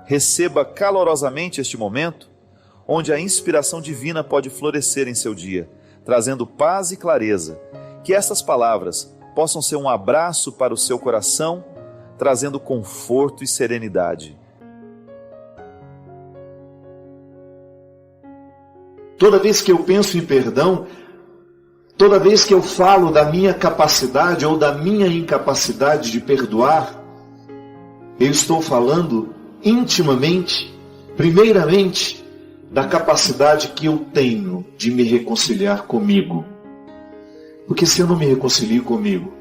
receba calorosamente este momento, onde a inspiração divina pode florescer em seu dia, trazendo paz e clareza. Que essas palavras possam ser um abraço para o seu coração, trazendo conforto e serenidade. Toda vez que eu penso em perdão, toda vez que eu falo da minha capacidade ou da minha incapacidade de perdoar, eu estou falando intimamente, primeiramente, da capacidade que eu tenho de me reconciliar comigo. Porque se eu não me reconcilio comigo,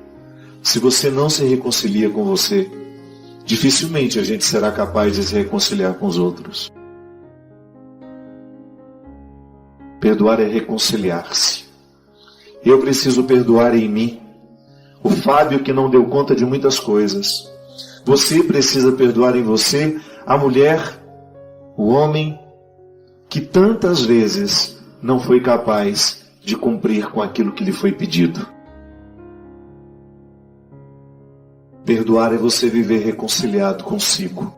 se você não se reconcilia com você, dificilmente a gente será capaz de se reconciliar com os outros. Perdoar é reconciliar-se. Eu preciso perdoar em mim o Fábio que não deu conta de muitas coisas. Você precisa perdoar em você a mulher, o homem que tantas vezes não foi capaz de cumprir com aquilo que lhe foi pedido. Perdoar é você viver reconciliado consigo.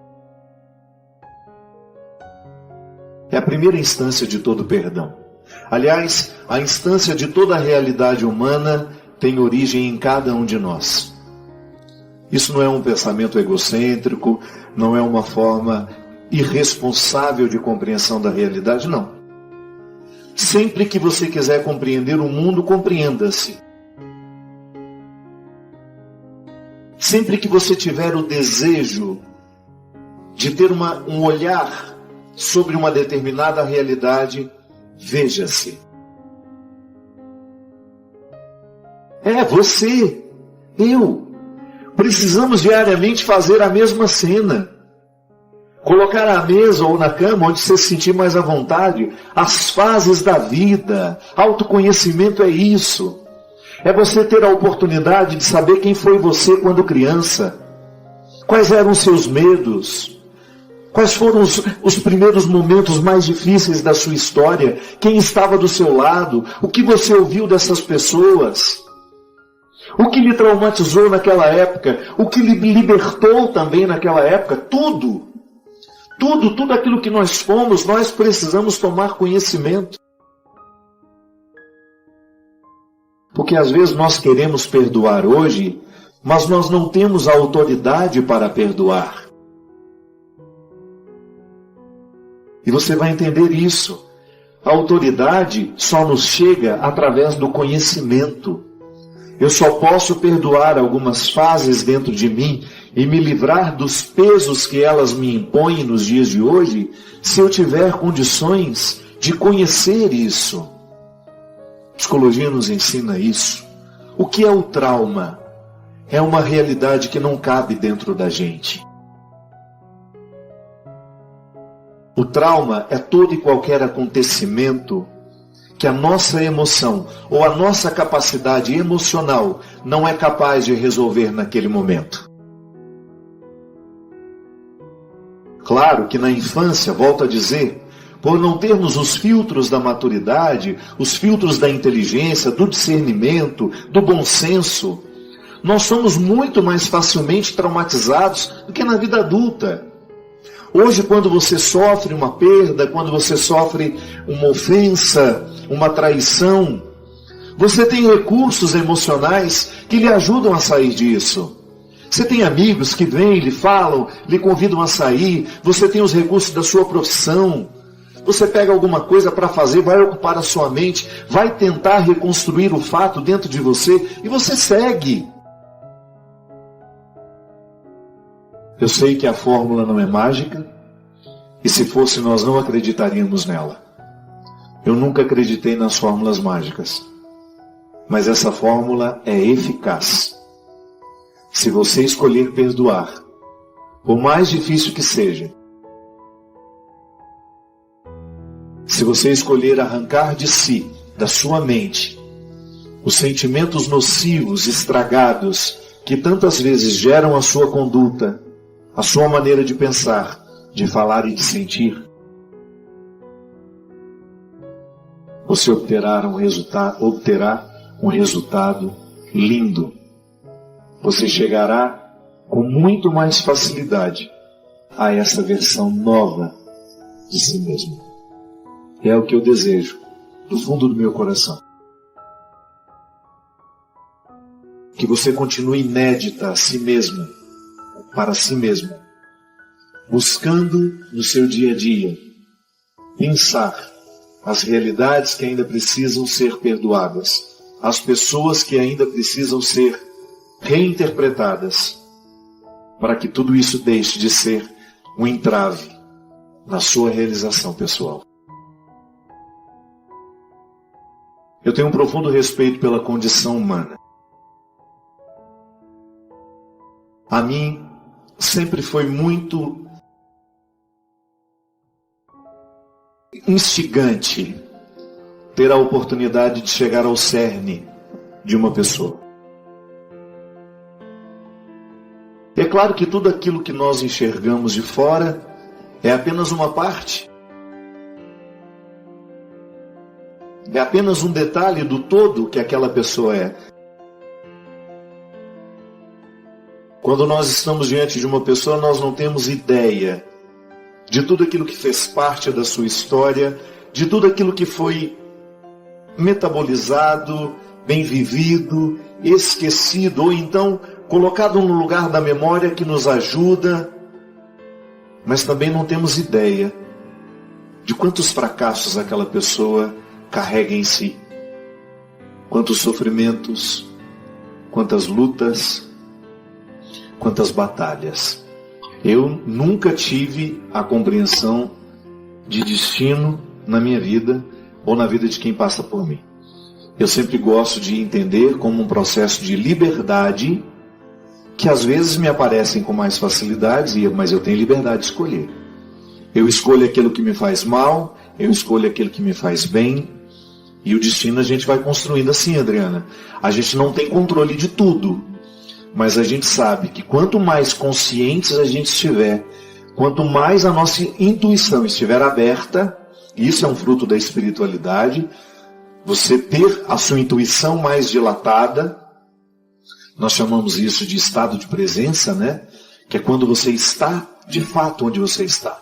É a primeira instância de todo perdão. Aliás, a instância de toda a realidade humana tem origem em cada um de nós. Isso não é um pensamento egocêntrico, não é uma forma irresponsável de compreensão da realidade, não. Sempre que você quiser compreender o mundo, compreenda-se. Sempre que você tiver o desejo de ter um olhar sobre uma determinada realidade, veja-se. Você, eu, precisamos diariamente fazer a mesma cena. Colocar à mesa ou na cama, onde você se sentir mais à vontade, as fases da vida. Autoconhecimento é isso. É você ter a oportunidade de saber quem foi você quando criança. Quais eram os seus medos? Quais foram os primeiros momentos mais difíceis da sua história? Quem estava do seu lado? O que você ouviu dessas pessoas? O que lhe traumatizou naquela época? O que lhe libertou também naquela época? Tudo aquilo que nós fomos, nós precisamos tomar conhecimento. Porque às vezes nós queremos perdoar hoje, mas nós não temos a autoridade para perdoar. E você vai entender isso. A autoridade só nos chega através do conhecimento. Eu só posso perdoar algumas fases dentro de mim e me livrar dos pesos que elas me impõem nos dias de hoje, se eu tiver condições de conhecer isso. A psicologia nos ensina isso. O que é o trauma? É uma realidade que não cabe dentro da gente. O trauma é todo e qualquer acontecimento que a nossa emoção ou a nossa capacidade emocional não é capaz de resolver naquele momento. Claro que na infância, volto a dizer, por não termos os filtros da maturidade, os filtros da inteligência, do discernimento, do bom senso, nós somos muito mais facilmente traumatizados do que na vida adulta. Hoje, quando você sofre uma perda, quando você sofre uma ofensa, uma traição, você tem recursos emocionais que lhe ajudam a sair disso. Você tem amigos que vêm, lhe falam, lhe convidam a sair, você tem os recursos da sua profissão. Você pega alguma coisa para fazer, vai ocupar a sua mente, vai tentar reconstruir o fato dentro de você e você segue. Eu sei que a fórmula não é mágica, e se fosse nós não acreditaríamos nela. Eu nunca acreditei nas fórmulas mágicas, mas essa fórmula é eficaz. Se você escolher perdoar, por mais difícil que seja, se você escolher arrancar de si, da sua mente, os sentimentos nocivos, estragados, que tantas vezes geram a sua conduta, a sua maneira de pensar, de falar e de sentir, você obterá um resultado lindo. Você chegará com muito mais facilidade a essa versão nova de si mesmo. É o que eu desejo, do fundo do meu coração. Que você continue inédita a si mesmo, para si mesmo, buscando no seu dia a dia pensar as realidades que ainda precisam ser perdoadas, as pessoas que ainda precisam ser reinterpretadas, para que tudo isso deixe de ser um entrave na sua realização pessoal. Eu tenho um profundo respeito pela condição humana. A mim sempre foi muito instigante ter a oportunidade de chegar ao cerne de uma pessoa. É claro que tudo aquilo que nós enxergamos de fora é apenas uma parte. É apenas um detalhe do todo que aquela pessoa é. Quando nós estamos diante de uma pessoa, nós não temos ideia de tudo aquilo que fez parte da sua história, de tudo aquilo que foi metabolizado, bem vivido, esquecido, ou então colocado no lugar da memória que nos ajuda, mas também não temos ideia de quantos fracassos aquela pessoa carrega em si, quantos sofrimentos, quantas lutas, quantas batalhas. Eu nunca tive a compreensão de destino na minha vida ou na vida de quem passa por mim. Eu sempre gosto de entender como um processo de liberdade que às vezes me aparecem com mais facilidade, mas eu tenho liberdade de escolher. Eu escolho aquilo que me faz mal, eu escolho aquilo que me faz bem, e o destino a gente vai construindo assim, Adriana. A gente não tem controle de tudo, mas a gente sabe que quanto mais conscientes a gente estiver, quanto mais a nossa intuição estiver aberta, isso é um fruto da espiritualidade, você ter a sua intuição mais dilatada, nós chamamos isso de estado de presença, né? Que é quando você está de fato onde você está.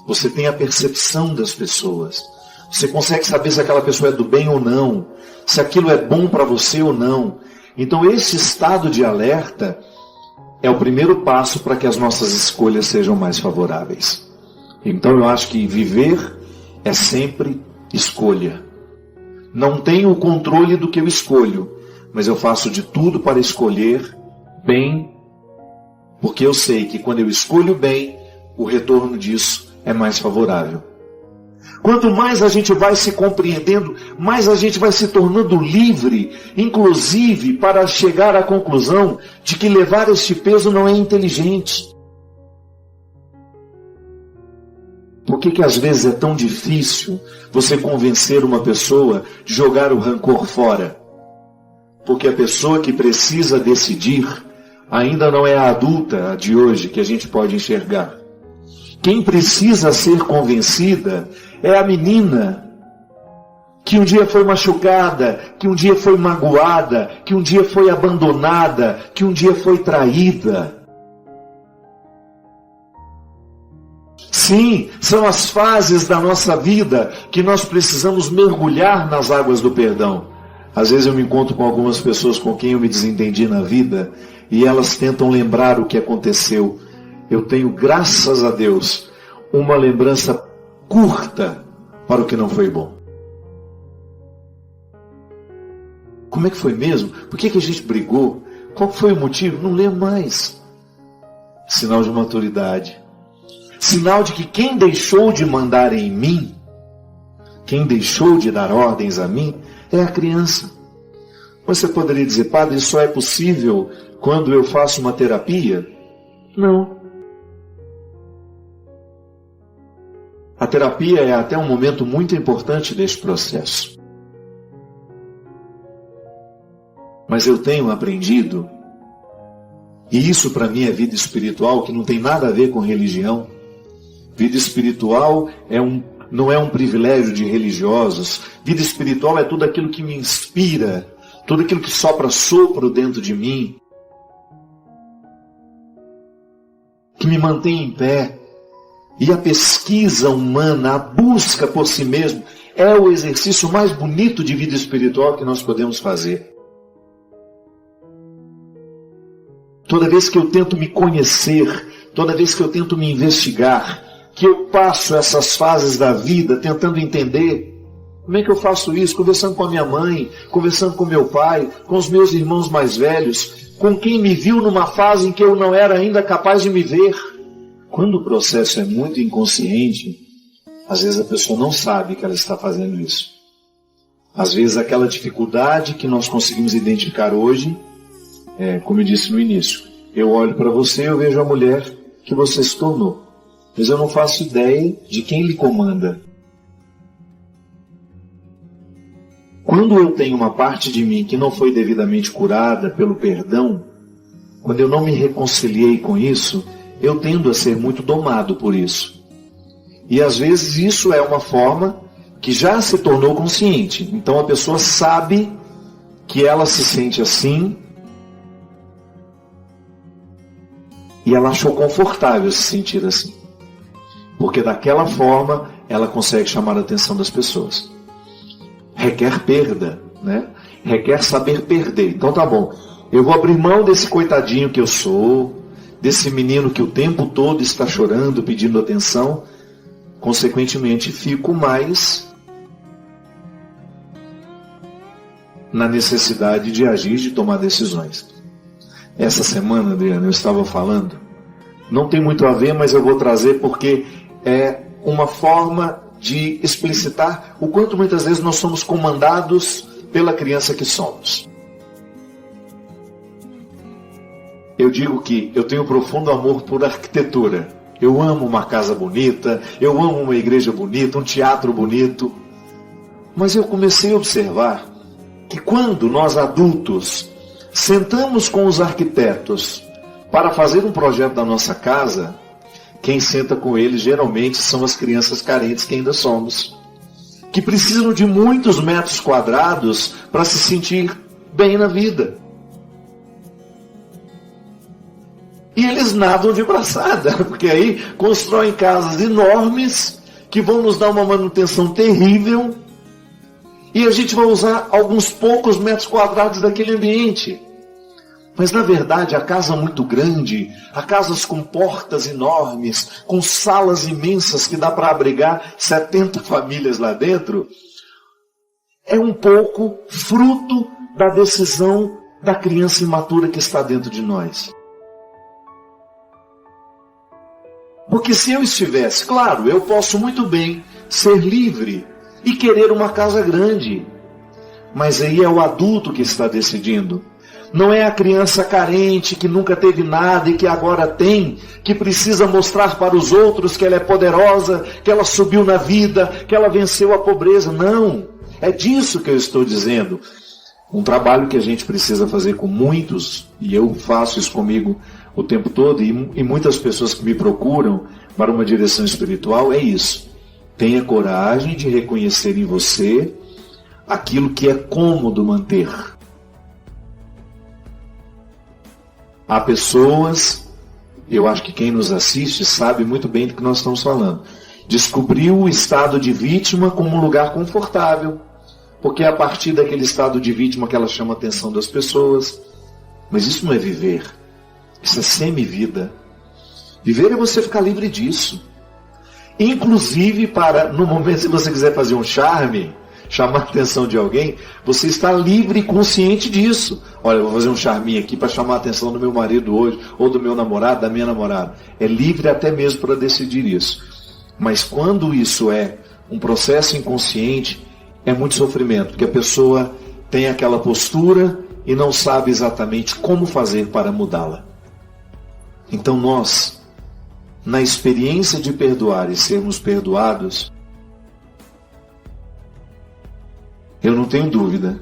Você tem a percepção das pessoas. Você consegue saber se aquela pessoa é do bem ou não, se aquilo é bom para você ou não. Então esse estado de alerta é o primeiro passo para que as nossas escolhas sejam mais favoráveis. Então eu acho que viver é sempre escolha. Não tenho o controle do que eu escolho, mas eu faço de tudo para escolher bem, porque eu sei que quando eu escolho bem, o retorno disso é mais favorável. Quanto mais a gente vai se compreendendo, mais a gente vai se tornando livre, inclusive para chegar à conclusão de que levar este peso não é inteligente. Por que às vezes é tão difícil você convencer uma pessoa de jogar o rancor fora? Porque a pessoa que precisa decidir ainda não é a adulta de hoje que a gente pode enxergar. Quem precisa ser convencida é a menina que um dia foi machucada, que um dia foi magoada, que um dia foi abandonada, que um dia foi traída. Sim, são as fases da nossa vida que nós precisamos mergulhar nas águas do perdão. Às vezes eu me encontro com algumas pessoas com quem eu me desentendi na vida e elas tentam lembrar o que aconteceu. Eu tenho, graças a Deus, uma lembrança curta para o que não foi bom. Como é que foi mesmo? Por que a gente brigou? Qual foi o motivo? Não lembro mais. Sinal de maturidade. Sinal de que quem deixou de mandar em mim, quem deixou de dar ordens a mim, é a criança. Você poderia dizer, padre, isso só é possível quando eu faço uma terapia? Não. A terapia é até um momento muito importante deste processo. Mas eu tenho aprendido, e isso para mim é vida espiritual, que não tem nada a ver com religião. Vida espiritual não é um privilégio de religiosos. Vida espiritual é tudo aquilo que me inspira, tudo aquilo que sopra sopro dentro de mim, que que me mantém em pé. E a pesquisa humana, a busca por si mesmo, é o exercício mais bonito de vida espiritual que nós podemos fazer. Toda vez que eu tento me conhecer, toda vez que eu tento me investigar, que eu passo essas fases da vida tentando entender, como é que eu faço isso? Conversando com a minha mãe, conversando com meu pai, com os meus irmãos mais velhos, com quem me viu numa fase em que eu não era ainda capaz de me ver. Quando o processo é muito inconsciente, às vezes a pessoa não sabe que ela está fazendo isso. Às vezes aquela dificuldade que nós conseguimos identificar hoje, como eu disse no início, eu olho para você e eu vejo a mulher que você se tornou, mas eu não faço ideia de quem lhe comanda. Quando eu tenho uma parte de mim que não foi devidamente curada pelo perdão, quando eu não me reconciliei com isso, eu tendo a ser muito domado por isso. E às vezes isso é uma forma que já se tornou consciente. Então a pessoa sabe que ela se sente assim e ela achou confortável se sentir assim. Porque daquela forma ela consegue chamar a atenção das pessoas. Requer perda, né? Requer saber perder. Então tá bom, eu vou abrir mão desse coitadinho que eu sou, desse menino que o tempo todo está chorando, pedindo atenção. Consequentemente, fico mais na necessidade de agir, de tomar decisões. Essa semana, Adriana, eu estava falando, não tem muito a ver, mas eu vou trazer porque é uma forma de explicitar o quanto muitas vezes nós somos comandados pela criança que somos. Eu digo que eu tenho profundo amor por arquitetura. Eu amo uma casa bonita, eu amo uma igreja bonita, um teatro bonito. Mas eu comecei a observar que quando nós adultos sentamos com os arquitetos para fazer um projeto da nossa casa, quem senta com eles geralmente são as crianças carentes que ainda somos, que precisam de muitos metros quadrados para se sentir bem na vida. E eles nadam de braçada, porque aí constroem casas enormes que vão nos dar uma manutenção terrível e a gente vai usar alguns poucos metros quadrados daquele ambiente. Mas na verdade a casa muito grande, a casas com portas enormes, com salas imensas que dá para abrigar 70 famílias lá dentro, é um pouco fruto da decisão da criança imatura que está dentro de nós. Porque se eu estivesse, claro, eu posso muito bem ser livre e querer uma casa grande, mas aí é o adulto que está decidindo. Não é a criança carente que nunca teve nada e que agora tem, que precisa mostrar para os outros que ela é poderosa, que ela subiu na vida, que ela venceu a pobreza. Não, é disso que eu estou dizendo. Um trabalho que a gente precisa fazer com muitos, e eu faço isso comigo o tempo todo, e muitas pessoas que me procuram para uma direção espiritual, é isso. Tenha coragem de reconhecer em você aquilo que é cômodo manter. Há pessoas, eu acho que quem nos assiste sabe muito bem do que nós estamos falando, descobriu o estado de vítima como um lugar confortável, porque é a partir daquele estado de vítima que ela chama a atenção das pessoas. Mas isso não é viver, isso é semi-vida. Viver é você ficar livre disso. Inclusive para, no momento se você quiser fazer um charme, chamar a atenção de alguém, você está livre e consciente disso. Olha, eu vou fazer um charminho aqui para chamar a atenção do meu marido hoje, ou do meu namorado, da minha namorada. É livre até mesmo para decidir isso. Mas quando isso é um processo inconsciente, é muito sofrimento, porque a pessoa tem aquela postura e não sabe exatamente como fazer para mudá-la. Então nós, na experiência de perdoar e sermos perdoados, eu não tenho dúvida,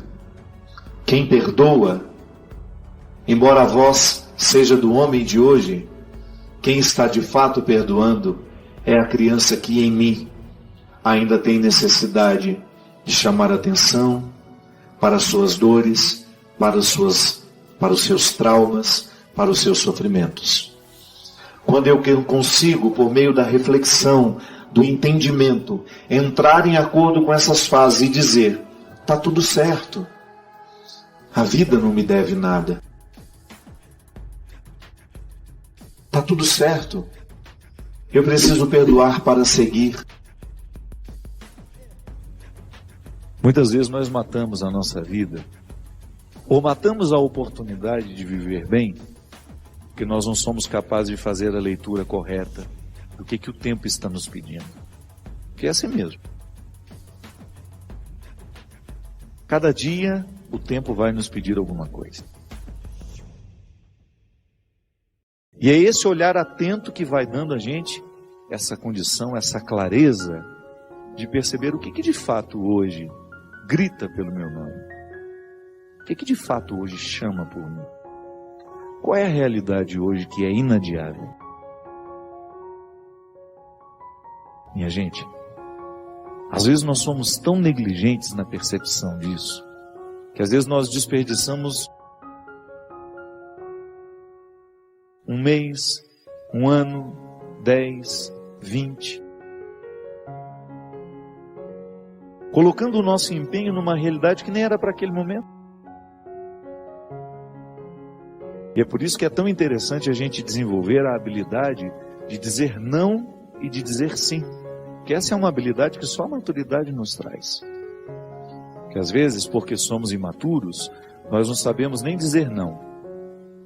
quem perdoa, embora a voz seja do homem de hoje, quem está de fato perdoando é a criança que em mim ainda tem necessidade de chamar atenção para as suas dores, para os seus traumas, para os seus sofrimentos. Quando eu consigo, por meio da reflexão, do entendimento, entrar em acordo com essas fases e dizer: está tudo certo, a vida não me deve nada, está tudo certo, eu preciso perdoar para seguir. Muitas vezes nós matamos a nossa vida, ou matamos a oportunidade de viver bem, porque nós não somos capazes de fazer a leitura correta do que o tempo está nos pedindo. Que é assim mesmo. Cada dia o tempo vai nos pedir alguma coisa. E é esse olhar atento que vai dando a gente essa condição, essa clareza de perceber o que de fato hoje grita pelo meu nome. O que de fato hoje chama por mim. Qual é a realidade hoje que é inadiável? Minha gente, às vezes nós somos tão negligentes na percepção disso, que às vezes nós desperdiçamos um mês, um ano, 10, 20, colocando o nosso empenho numa realidade que nem era para aquele momento. E é por isso que é tão interessante a gente desenvolver a habilidade de dizer não e de dizer sim. Que essa é uma habilidade que só a maturidade nos traz. Que às vezes, porque somos imaturos, nós não sabemos nem dizer não.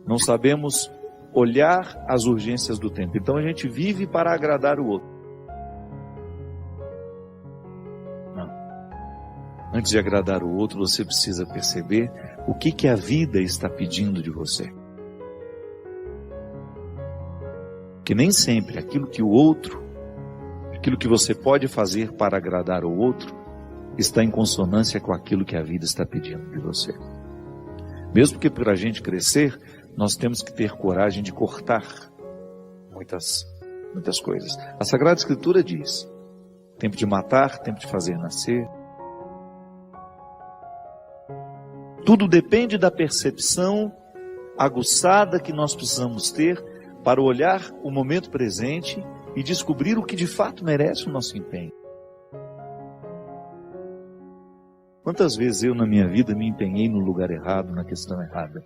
Não sabemos olhar as urgências do tempo. Então a gente vive para agradar o outro. Não. Antes de agradar o outro, você precisa perceber o que a vida está pedindo de você. Que nem sempre aquilo que o outro, aquilo que você pode fazer para agradar o outro, está em consonância com aquilo que a vida está pedindo de você. Mesmo que para a gente crescer, nós temos que ter coragem de cortar muitas coisas. A Sagrada Escritura diz: tempo de matar, tempo de fazer nascer. Tudo depende da percepção aguçada que nós precisamos ter para olhar o momento presente e descobrir o que de fato merece o nosso empenho. Quantas vezes eu na minha vida me empenhei no lugar errado, na questão errada?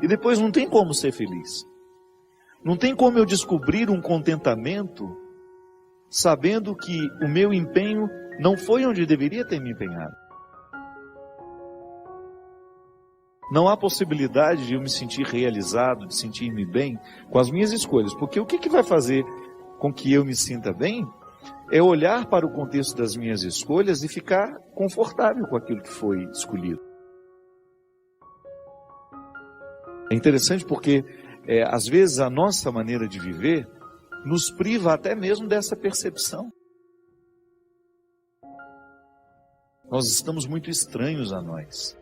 E depois não tem como ser feliz. Não tem como eu descobrir um contentamento sabendo que o meu empenho não foi onde deveria ter me empenhado. Não há possibilidade de eu me sentir realizado, de sentir-me bem com as minhas escolhas. Porque o que vai fazer com que eu me sinta bem é olhar para o contexto das minhas escolhas e ficar confortável com aquilo que foi escolhido. É interessante porque, às vezes, a nossa maneira de viver nos priva até mesmo dessa percepção. Nós estamos muito estranhos a nós.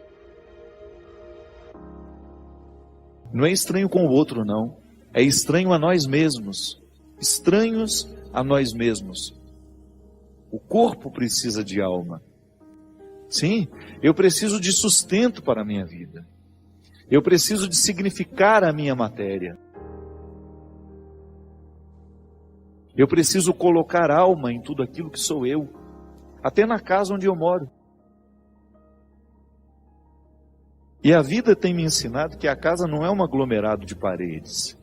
Não é estranho com o outro, não. É estranho a nós mesmos. Estranhos a nós mesmos. O corpo precisa de alma. Sim, eu preciso de sustento para a minha vida. Eu preciso de significar a minha matéria. Eu preciso colocar alma em tudo aquilo que sou eu. Até na casa onde eu moro. E a vida tem me ensinado que a casa não é um aglomerado de paredes.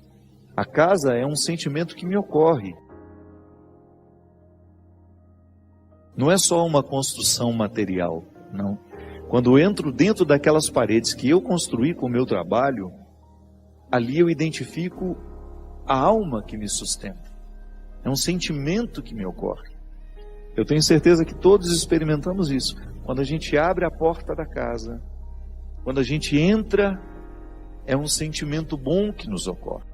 A casa é um sentimento que me ocorre. Não é só uma construção material, não. Quando eu entro dentro daquelas paredes que eu construí com o meu trabalho, ali eu identifico a alma que me sustenta. É um sentimento que me ocorre. Eu tenho certeza que todos experimentamos isso. Quando a gente abre a porta da casa, quando a gente entra, é um sentimento bom que nos ocorre.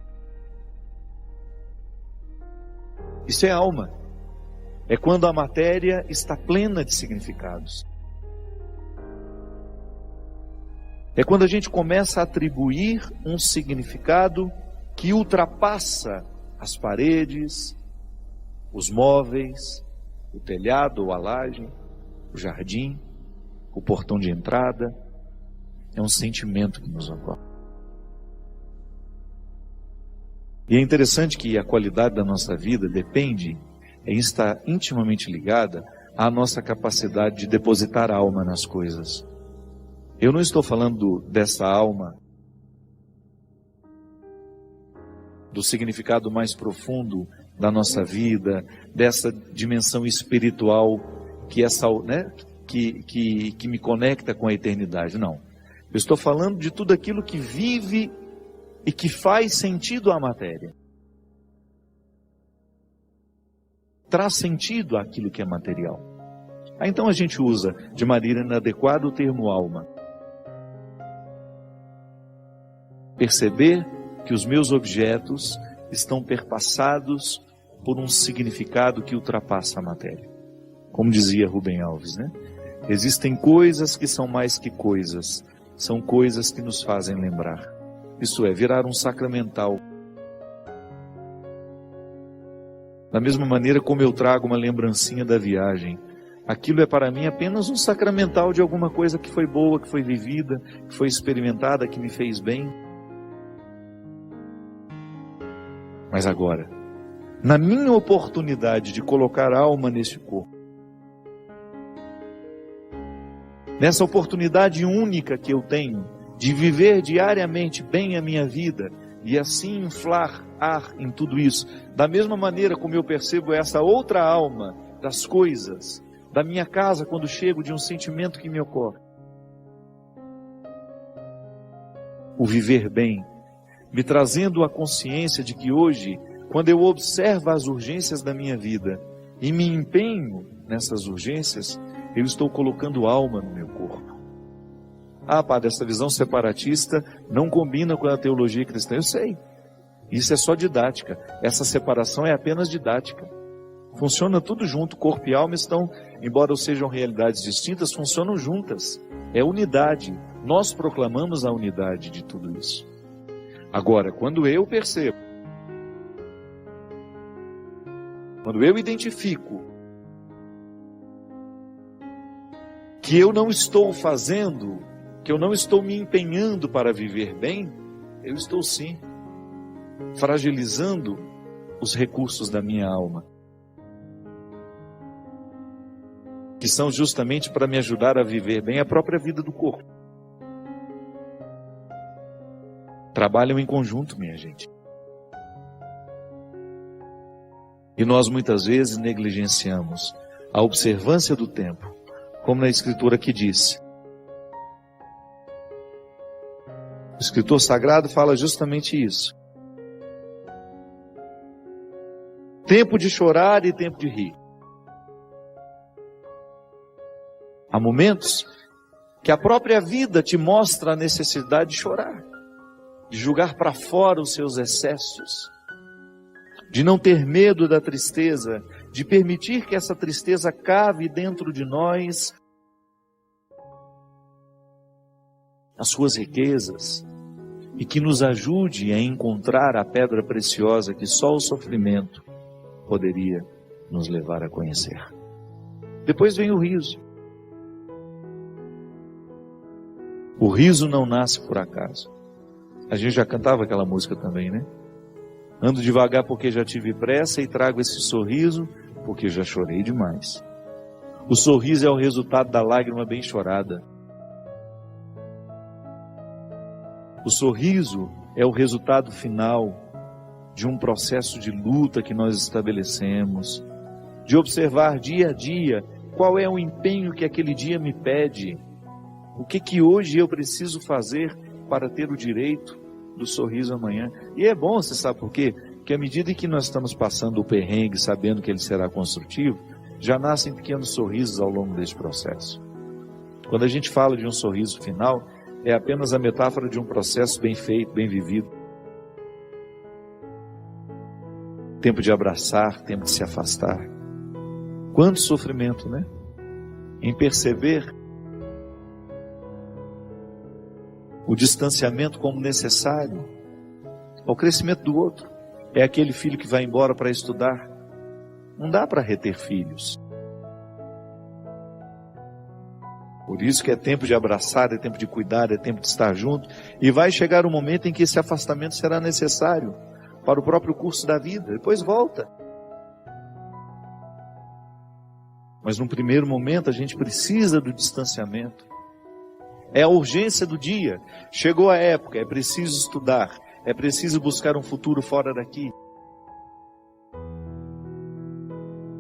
Isso é alma. É quando a matéria está plena de significados. É quando a gente começa a atribuir um significado que ultrapassa as paredes, os móveis, o telhado ou a laje, o jardim, o portão de entrada. É um sentimento que nos ocorre. E é interessante que a qualidade da nossa vida depende, está intimamente ligada à nossa capacidade de depositar a alma nas coisas. Eu não estou falando dessa alma, do significado mais profundo da nossa vida, dessa dimensão espiritual que me conecta com a eternidade. Não. Eu estou falando de tudo aquilo que vive e que faz sentido à matéria. Traz sentido àquilo que é material. Então a gente usa de maneira inadequada o termo alma. Perceber que os meus objetos estão perpassados por um significado que ultrapassa a matéria. Como dizia Rubem Alves, né? Existem coisas que são mais que coisas, são coisas que nos fazem lembrar. Isso é, virar um sacramental. Da mesma maneira como eu trago uma lembrancinha da viagem, aquilo é para mim apenas um sacramental de alguma coisa que foi boa, que foi vivida, que foi experimentada, que me fez bem. Mas agora, na minha oportunidade de colocar a alma neste corpo, nessa oportunidade única que eu tenho de viver diariamente bem a minha vida e assim inflar ar em tudo isso, da mesma maneira como eu percebo essa outra alma das coisas, da minha casa quando chego, de um sentimento que me ocorre. O viver bem, me trazendo a consciência de que hoje, quando eu observo as urgências da minha vida e me empenho nessas urgências, eu estou colocando alma no meu corpo. Ah, padre, essa visão separatista não combina com a teologia cristã. Eu sei. Isso é só didática. Essa separação é apenas didática. Funciona tudo junto. Corpo e alma estão, embora sejam realidades distintas, funcionam juntas. É unidade. Nós proclamamos a unidade de tudo isso. Agora, quando eu percebo, quando eu identifico que eu não estou fazendo, que eu não estou me empenhando para viver bem, eu estou sim fragilizando os recursos da minha alma, que são justamente para me ajudar a viver bem a própria vida do corpo. Trabalham em conjunto, minha gente. E nós muitas vezes negligenciamos a observância do tempo, como na Escritura que diz. O escritor sagrado fala justamente isso. Tempo de chorar e tempo de rir. Há momentos que a própria vida te mostra a necessidade de chorar, de jogar para fora os seus excessos, de não ter medo da tristeza, de permitir que essa tristeza cave dentro de nós as suas riquezas e que nos ajude a encontrar a pedra preciosa que só o sofrimento poderia nos levar a conhecer. Depois vem o riso. O riso não nasce por acaso. A gente já cantava aquela música também, né? Ando devagar porque já tive pressa e trago esse sorriso porque já chorei demais. O sorriso é o resultado da lágrima bem chorada. O sorriso é o resultado final de um processo de luta que nós estabelecemos, de observar dia a dia qual é o empenho que aquele dia me pede, o que hoje eu preciso fazer para ter o direito do sorriso amanhã. E é bom, você sabe por quê? Porque à medida que nós estamos passando o perrengue, sabendo que ele será construtivo, já nascem pequenos sorrisos ao longo desse processo. Quando a gente fala de um sorriso final, é apenas a metáfora de um processo bem feito, bem vivido. Tempo de abraçar, tempo de se afastar. Quanto sofrimento, né? Em perceber o distanciamento como necessário ao crescimento do outro. É aquele filho que vai embora para estudar. Não dá para reter filhos. Por isso que é tempo de abraçar, é tempo de cuidar, é tempo de estar junto. E vai chegar um momento em que esse afastamento será necessário. para o próprio curso da vida, depois volta. Mas num primeiro momento a gente precisa do distanciamento. É a urgência do dia. Chegou a época, é preciso estudar, é preciso buscar um futuro fora daqui.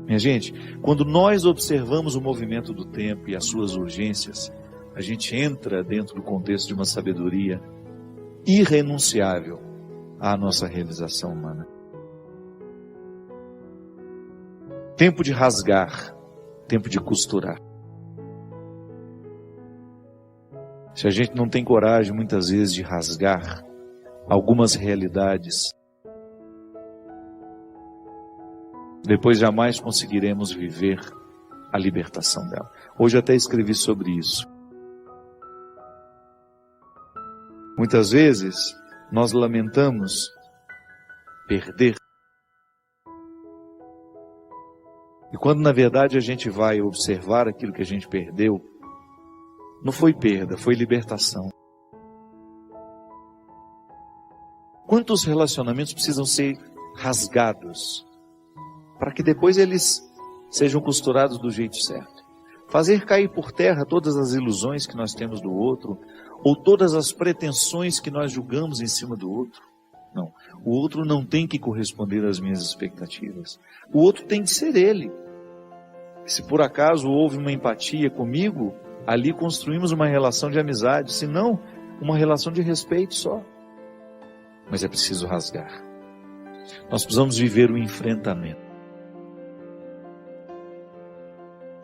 Minha gente, quando nós observamos o movimento do tempo e as suas urgências, a gente entra dentro do contexto de uma sabedoria irrenunciável à nossa realização humana. Tempo de rasgar, tempo de costurar. Se a gente não tem coragem, muitas vezes, de rasgar algumas realidades, depois jamais conseguiremos viver a libertação dela. Hoje até escrevi sobre isso. Muitas vezes, nós lamentamos perder. E quando, na verdade, a gente vai observar aquilo que a gente perdeu, não foi perda, foi libertação. Quantos relacionamentos precisam ser rasgados para que depois eles sejam costurados do jeito certo? Fazer cair por terra todas as ilusões que nós temos do outro, ou todas as pretensões que nós julgamos em cima do outro. Não, o outro não tem que corresponder às minhas expectativas. O outro tem que ser ele. Se por acaso houve uma empatia comigo, ali construímos uma relação de amizade, se não, uma relação de respeito só. Mas é preciso rasgar. Nós precisamos viver o enfrentamento.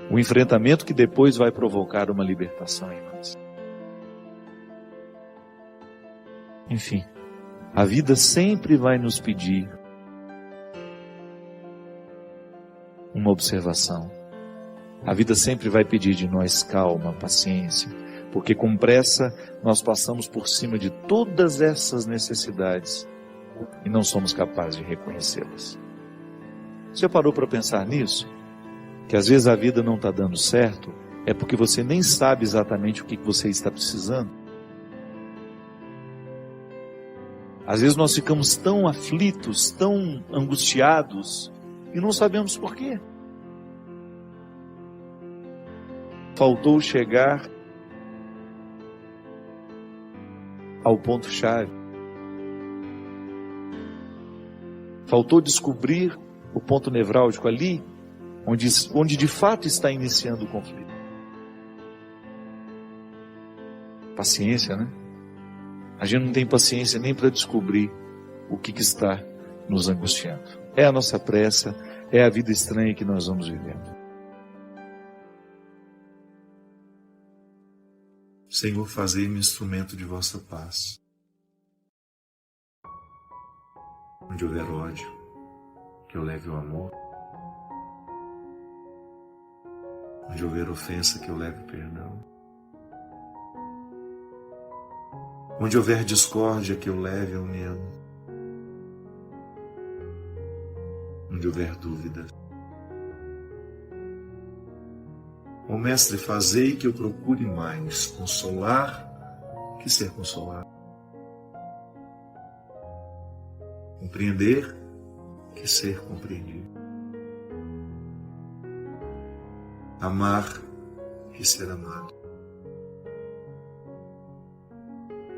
O enfrentamento que depois vai provocar uma libertação em nós. Enfim, a vida sempre vai nos pedir uma observação. A vida sempre vai pedir de nós calma, paciência, porque com pressa nós passamos por cima de todas essas necessidades e não somos capazes de reconhecê-las. Você já parou para pensar nisso? Que às vezes a vida não está dando certo, é porque você nem sabe exatamente o que você está precisando. Às vezes nós ficamos tão aflitos, tão angustiados, e não sabemos por quê. Faltou chegar ao ponto-chave. Faltou descobrir o ponto nevrálgico ali, onde de fato está iniciando o conflito. Paciência, né? A gente não tem paciência nem para descobrir o que está nos angustiando. É a nossa pressa, é a vida estranha que nós vamos vivendo. Senhor, fazei-me instrumento de vossa paz. Onde houver ódio, que eu leve o amor. Onde houver ofensa, que eu leve o perdão. Onde houver discórdia, que eu leve a união. Onde houver dúvida. Ó Mestre, fazei que eu procure mais consolar que ser consolado. Compreender que ser compreendido. Amar que ser amado.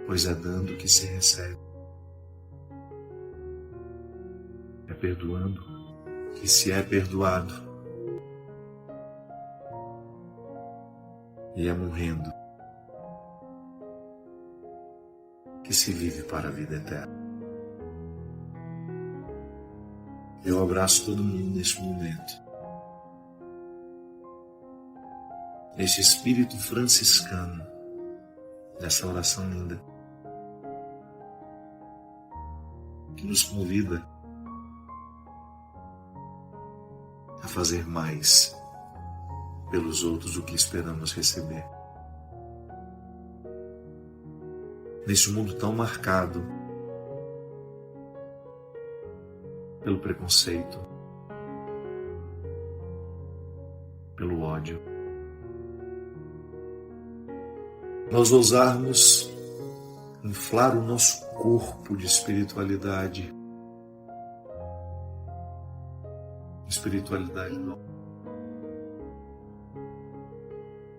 Pois é dando que se recebe. É perdoando que se é perdoado. E é morrendo que se vive para a vida eterna. Eu abraço todo mundo neste momento. Este espírito franciscano dessa oração linda, que nos convida a fazer mais pelos outros do que esperamos receber. Neste mundo tão marcado pelo preconceito, pelo ódio, nós ousarmos inflar o nosso corpo de espiritualidade espiritualidade do amor.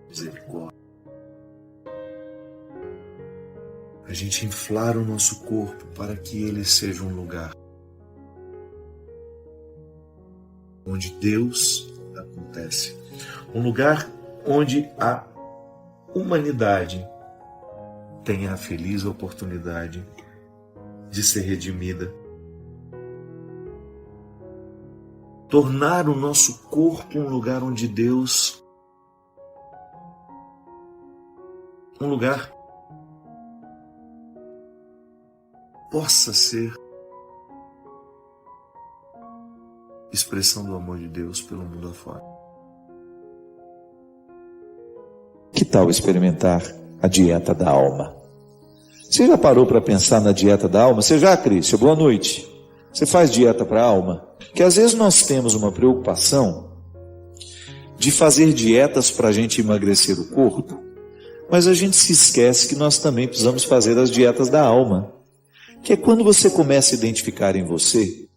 Misericórdia. A gente inflar o nosso corpo para que ele seja um lugar onde Deus acontece. Um lugar onde a humanidade tenha a feliz oportunidade de ser redimida. Tornar o nosso corpo um lugar onde Deus, um lugar possa ser expressão do amor de Deus pelo mundo afora. Que tal experimentar a dieta da alma? Você já parou para pensar na dieta da alma? Você já, Cristian? Boa noite. Você faz dieta para a alma? Que às vezes nós temos uma preocupação de fazer dietas para a gente emagrecer o corpo, mas a gente se esquece que nós também precisamos fazer as dietas da alma, que é quando você começa a identificar em você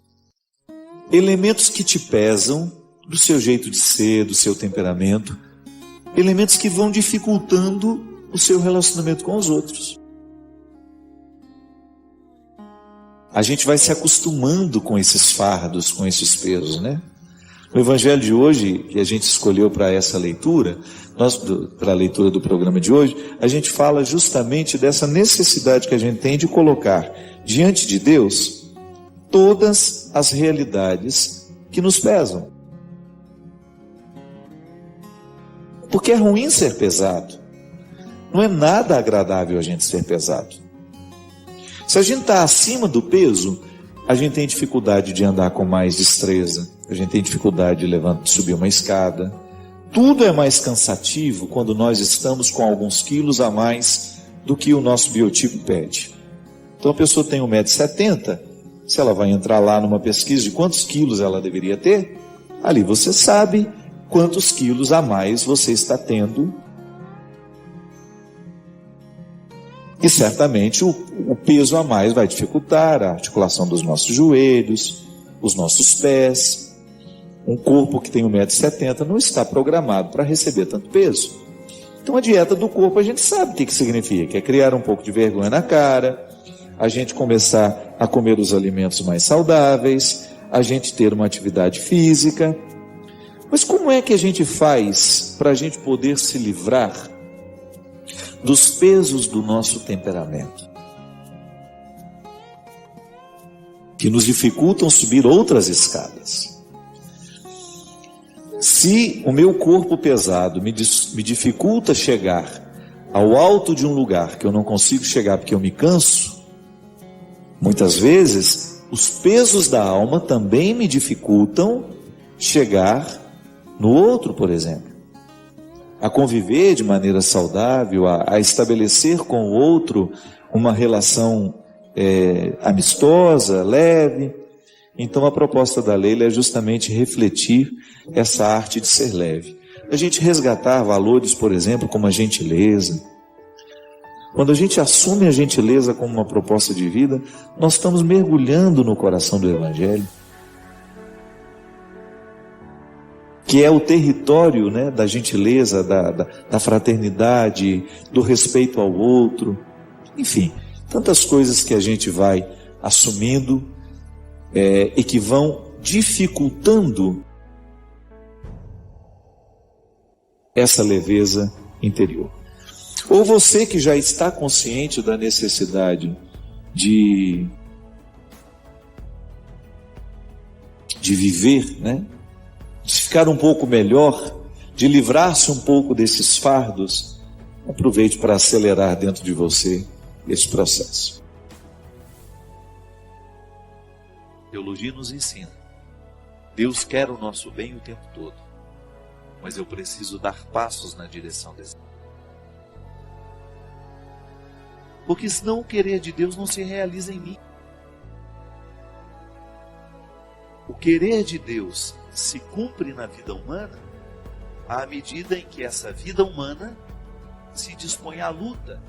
elementos que te pesam, do seu jeito de ser, do seu temperamento, elementos que vão dificultando o seu relacionamento com os outros. A gente vai se acostumando com esses fardos, com esses pesos, né? No Evangelho de hoje, que a gente escolheu para essa leitura, para a leitura do programa de hoje, a gente fala justamente dessa necessidade que a gente tem de colocar diante de Deus todas as realidades que nos pesam. Porque é ruim ser pesado. Não é nada agradável a gente ser pesado. Se a gente está acima do peso, a gente tem dificuldade de andar com mais destreza, a gente tem dificuldade de subir uma escada. Tudo é mais cansativo quando nós estamos com alguns quilos a mais do que o nosso biotipo pede. Então a pessoa tem 1,70 m, se ela vai entrar lá numa pesquisa de quantos quilos ela deveria ter, ali você sabe quantos quilos a mais você está tendo. E certamente o peso a mais vai dificultar a articulação dos nossos joelhos, os nossos pés. Um corpo que tem 1,70 m não está programado para receber tanto peso. Então a dieta do corpo a gente sabe o que significa. É criar um pouco de vergonha na cara, a gente começar a comer os alimentos mais saudáveis, a gente ter uma atividade física. Mas como é que a gente faz para a gente poder se livrar dos pesos do nosso temperamento, que nos dificultam subir outras escadas? Se o meu corpo pesado me dificulta chegar ao alto de um lugar que eu não consigo chegar porque eu me canso, muitas vezes os pesos da alma também me dificultam chegar no outro, por exemplo. A conviver de maneira saudável, a estabelecer com o outro uma relação amistosa, leve. Então a proposta da Leila é justamente refletir essa arte de ser leve. A gente resgatar valores, por exemplo, como a gentileza. Quando a gente assume a gentileza como uma proposta de vida, nós estamos mergulhando no coração do Evangelho, que é o território, né, da gentileza, da fraternidade, do respeito ao outro. Enfim, tantas coisas que a gente vai assumindo e que vão dificultando essa leveza interior. Ou você que já está consciente da necessidade de viver, né? De ficar um pouco melhor, de livrar-se um pouco desses fardos, aproveite para acelerar dentro de você esse processo. A teologia nos ensina. Deus quer o nosso bem o tempo todo, mas eu preciso dar passos na direção desse. Porque senão o querer de Deus não se realiza em mim. O querer de Deus se cumpre na vida humana à medida em que essa vida humana se dispõe à luta.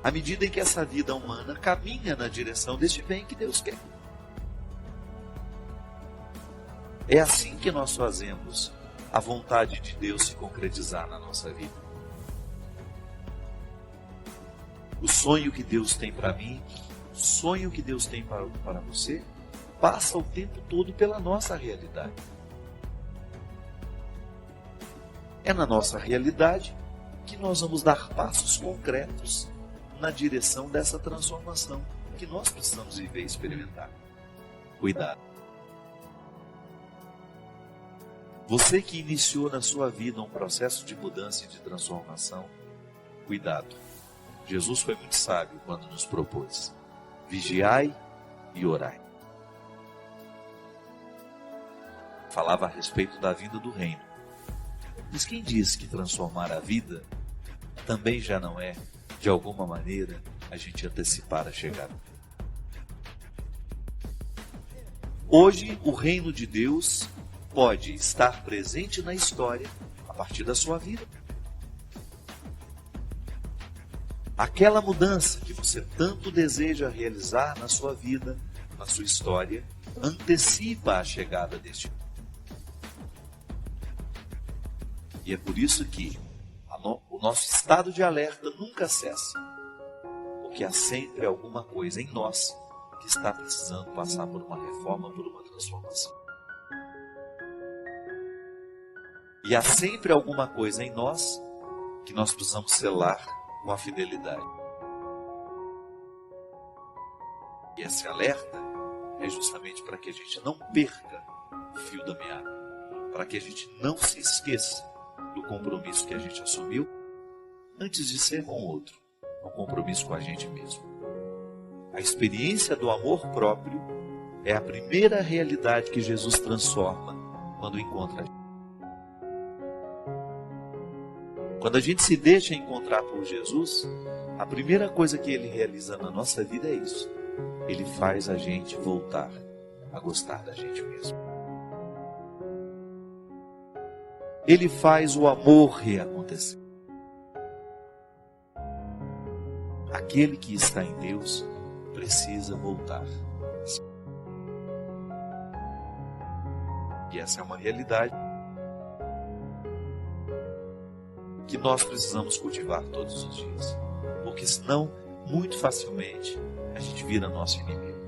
À medida em que essa vida humana caminha na direção deste bem que Deus quer. É assim que nós fazemos a vontade de Deus se concretizar na nossa vida. O sonho que Deus tem para mim, o sonho que Deus tem para você, passa o tempo todo pela nossa realidade. É na nossa realidade que nós vamos dar passos concretos na direção dessa transformação que nós precisamos viver e experimentar. Cuidado. Você que iniciou na sua vida um processo de mudança e de transformação, cuidado. Jesus foi muito sábio quando nos propôs: vigiai e orai. Falava a respeito da vinda do reino. Mas quem diz que transformar a vida também já não é, de alguma maneira, a gente antecipar a chegada? Hoje, o reino de Deus pode estar presente na história a partir da sua vida. Aquela mudança que você tanto deseja realizar na sua vida, na sua história, antecipa a chegada deste. E é por isso que o nosso estado de alerta nunca cessa, porque há sempre alguma coisa em nós que está precisando passar por uma reforma, por uma transformação. E há sempre alguma coisa em nós que nós precisamos selar com a fidelidade. E esse alerta é justamente para que a gente não perca o fio da meada, para que a gente não se esqueça do compromisso que a gente assumiu antes de ser com o outro, um compromisso com a gente mesmo. A experiência do amor próprio é a primeira realidade que Jesus transforma quando encontra a gente. Quando a gente se deixa encontrar por Jesus, a primeira coisa que Ele realiza na nossa vida é isso. Ele faz a gente voltar a gostar da gente mesmo. Ele faz o amor reacontecer. Aquele que está em Deus precisa voltar. E essa é uma realidade que nós precisamos cultivar todos os dias, porque senão, muito facilmente, a gente vira nosso inimigo,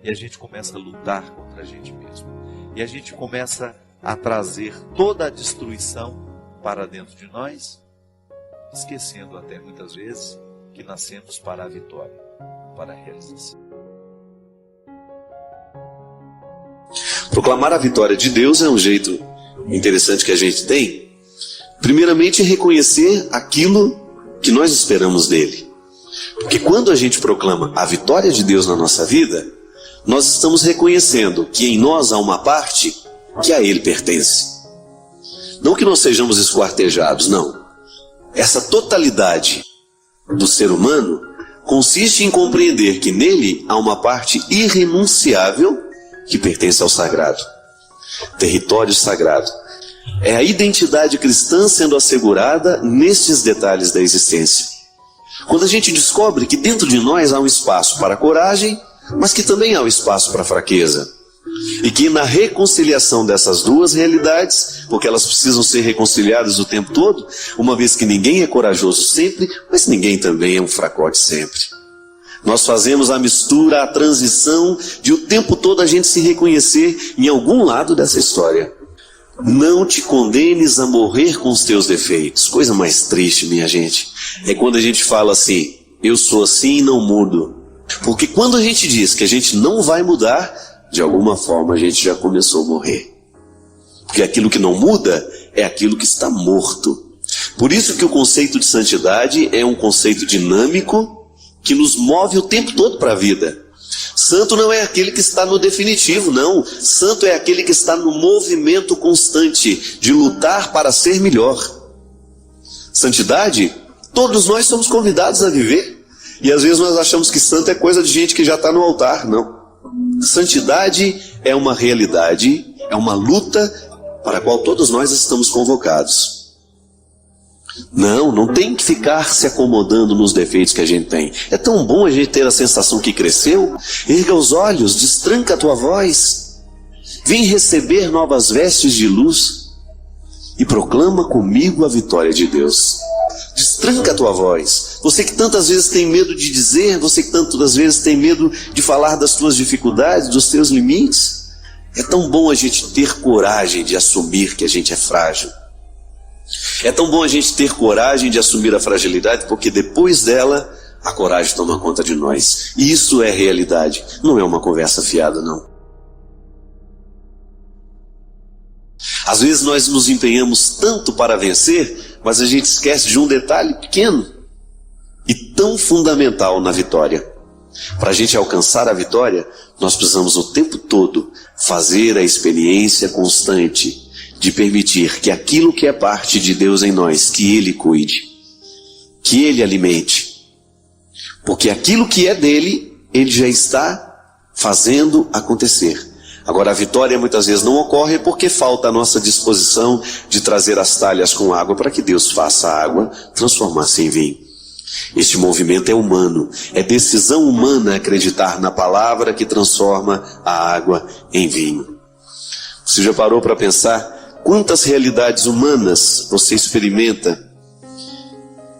e a gente começa a lutar contra a gente mesmo, e a gente começa a trazer toda a destruição para dentro de nós, esquecendo até muitas vezes que nascemos para a vitória, para a realização. Proclamar a vitória de Deus é um jeito interessante que a gente tem. Primeiramente, reconhecer aquilo que nós esperamos dele. Porque quando a gente proclama a vitória de Deus na nossa vida, nós estamos reconhecendo que em nós há uma parte que a ele pertence. Não que nós sejamos esquartejados, não. Essa totalidade do ser humano consiste em compreender que nele há uma parte irrenunciável que pertence ao sagrado. Território sagrado. É a identidade cristã sendo assegurada nestes detalhes da existência. Quando a gente descobre que dentro de nós há um espaço para a coragem, mas que também há um espaço para a fraqueza. E que na reconciliação dessas duas realidades, porque elas precisam ser reconciliadas o tempo todo, uma vez que ninguém é corajoso sempre, mas ninguém também é um fracote sempre. Nós fazemos a mistura, a transição de o tempo todo a gente se reconhecer em algum lado dessa história. Não te condenes a morrer com os teus defeitos. Coisa mais triste, minha gente, é quando a gente fala assim: eu sou assim e não mudo. Porque quando a gente diz que a gente não vai mudar, de alguma forma a gente já começou a morrer. Porque aquilo que não muda é aquilo que está morto. Por isso que o conceito de santidade é um conceito dinâmico que nos move o tempo todo para a vida. Santo não é aquele que está no definitivo, não. Santo é aquele que está no movimento constante de lutar para ser melhor. Santidade, todos nós somos convidados a viver. E às vezes nós achamos que santo é coisa de gente que já está no altar. Não. Santidade é uma realidade, é uma luta para a qual todos nós estamos convocados. Não tem que ficar se acomodando nos defeitos que a gente tem. É tão bom a gente ter a sensação que cresceu. Erga os olhos, destranca a tua voz. Vem receber novas vestes de luz e proclama comigo a vitória de Deus. Destranca a tua voz. Você que tantas vezes tem medo de dizer, você que tantas vezes tem medo de falar das tuas dificuldades, dos teus limites. É tão bom a gente ter coragem de assumir que a gente é frágil. É tão bom a gente ter coragem de assumir a fragilidade, porque depois dela, a coragem toma conta de nós. E isso é realidade, não é uma conversa fiada, não. Às vezes nós nos empenhamos tanto para vencer, mas a gente esquece de um detalhe pequeno e tão fundamental na vitória. Para a gente alcançar a vitória, nós precisamos o tempo todo fazer a experiência constante de permitir que aquilo que é parte de Deus em nós, que Ele cuide, que Ele alimente. Porque aquilo que é dele, Ele já está fazendo acontecer. Agora, a vitória muitas vezes não ocorre porque falta a nossa disposição de trazer as talhas com água para que Deus faça a água transformar-se em vinho. Este movimento é humano, é decisão humana acreditar na palavra que transforma a água em vinho. Você já parou para pensar quantas realidades humanas você experimenta?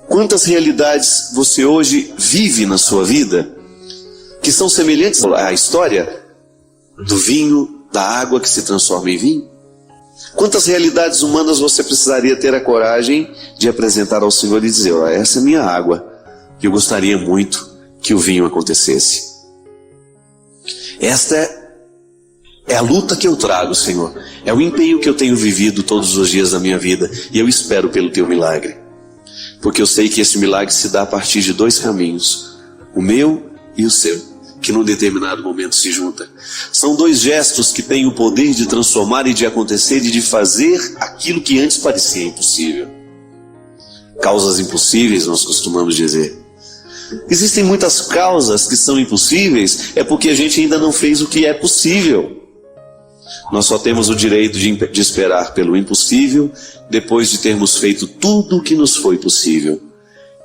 Quantas realidades você hoje vive na sua vida que são semelhantes à história do vinho, da água que se transforma em vinho? Quantas realidades humanas você precisaria ter a coragem de apresentar ao Senhor e dizer: ó, essa é minha água, e eu gostaria muito que o vinho acontecesse. Esta é a luta que eu trago, Senhor. É o empenho que eu tenho vivido todos os dias da minha vida, e eu espero pelo teu milagre. Porque eu sei que esse milagre se dá a partir de dois caminhos, o meu e o seu, que num determinado momento se juntam. São dois gestos que têm o poder de transformar e de acontecer e de fazer aquilo que antes parecia impossível. Causas impossíveis, nós costumamos dizer. Existem muitas causas que são impossíveis, é porque a gente ainda não fez o que é possível. Nós só temos o direito de esperar pelo impossível, depois de termos feito tudo o que nos foi possível.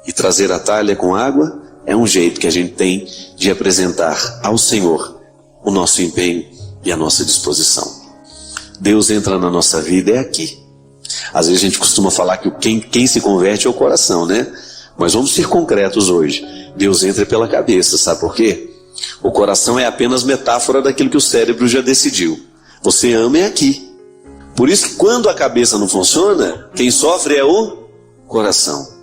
E trazer a talha com água é um jeito que a gente tem de apresentar ao Senhor o nosso empenho e a nossa disposição. Deus entra na nossa vida, é aqui. Às vezes a gente costuma falar que quem se converte é o coração, né? Mas vamos ser concretos hoje. Deus entra pela cabeça, sabe por quê? O coração é apenas metáfora daquilo que o cérebro já decidiu. Você ama é aqui. Por isso que quando a cabeça não funciona, quem sofre é o coração.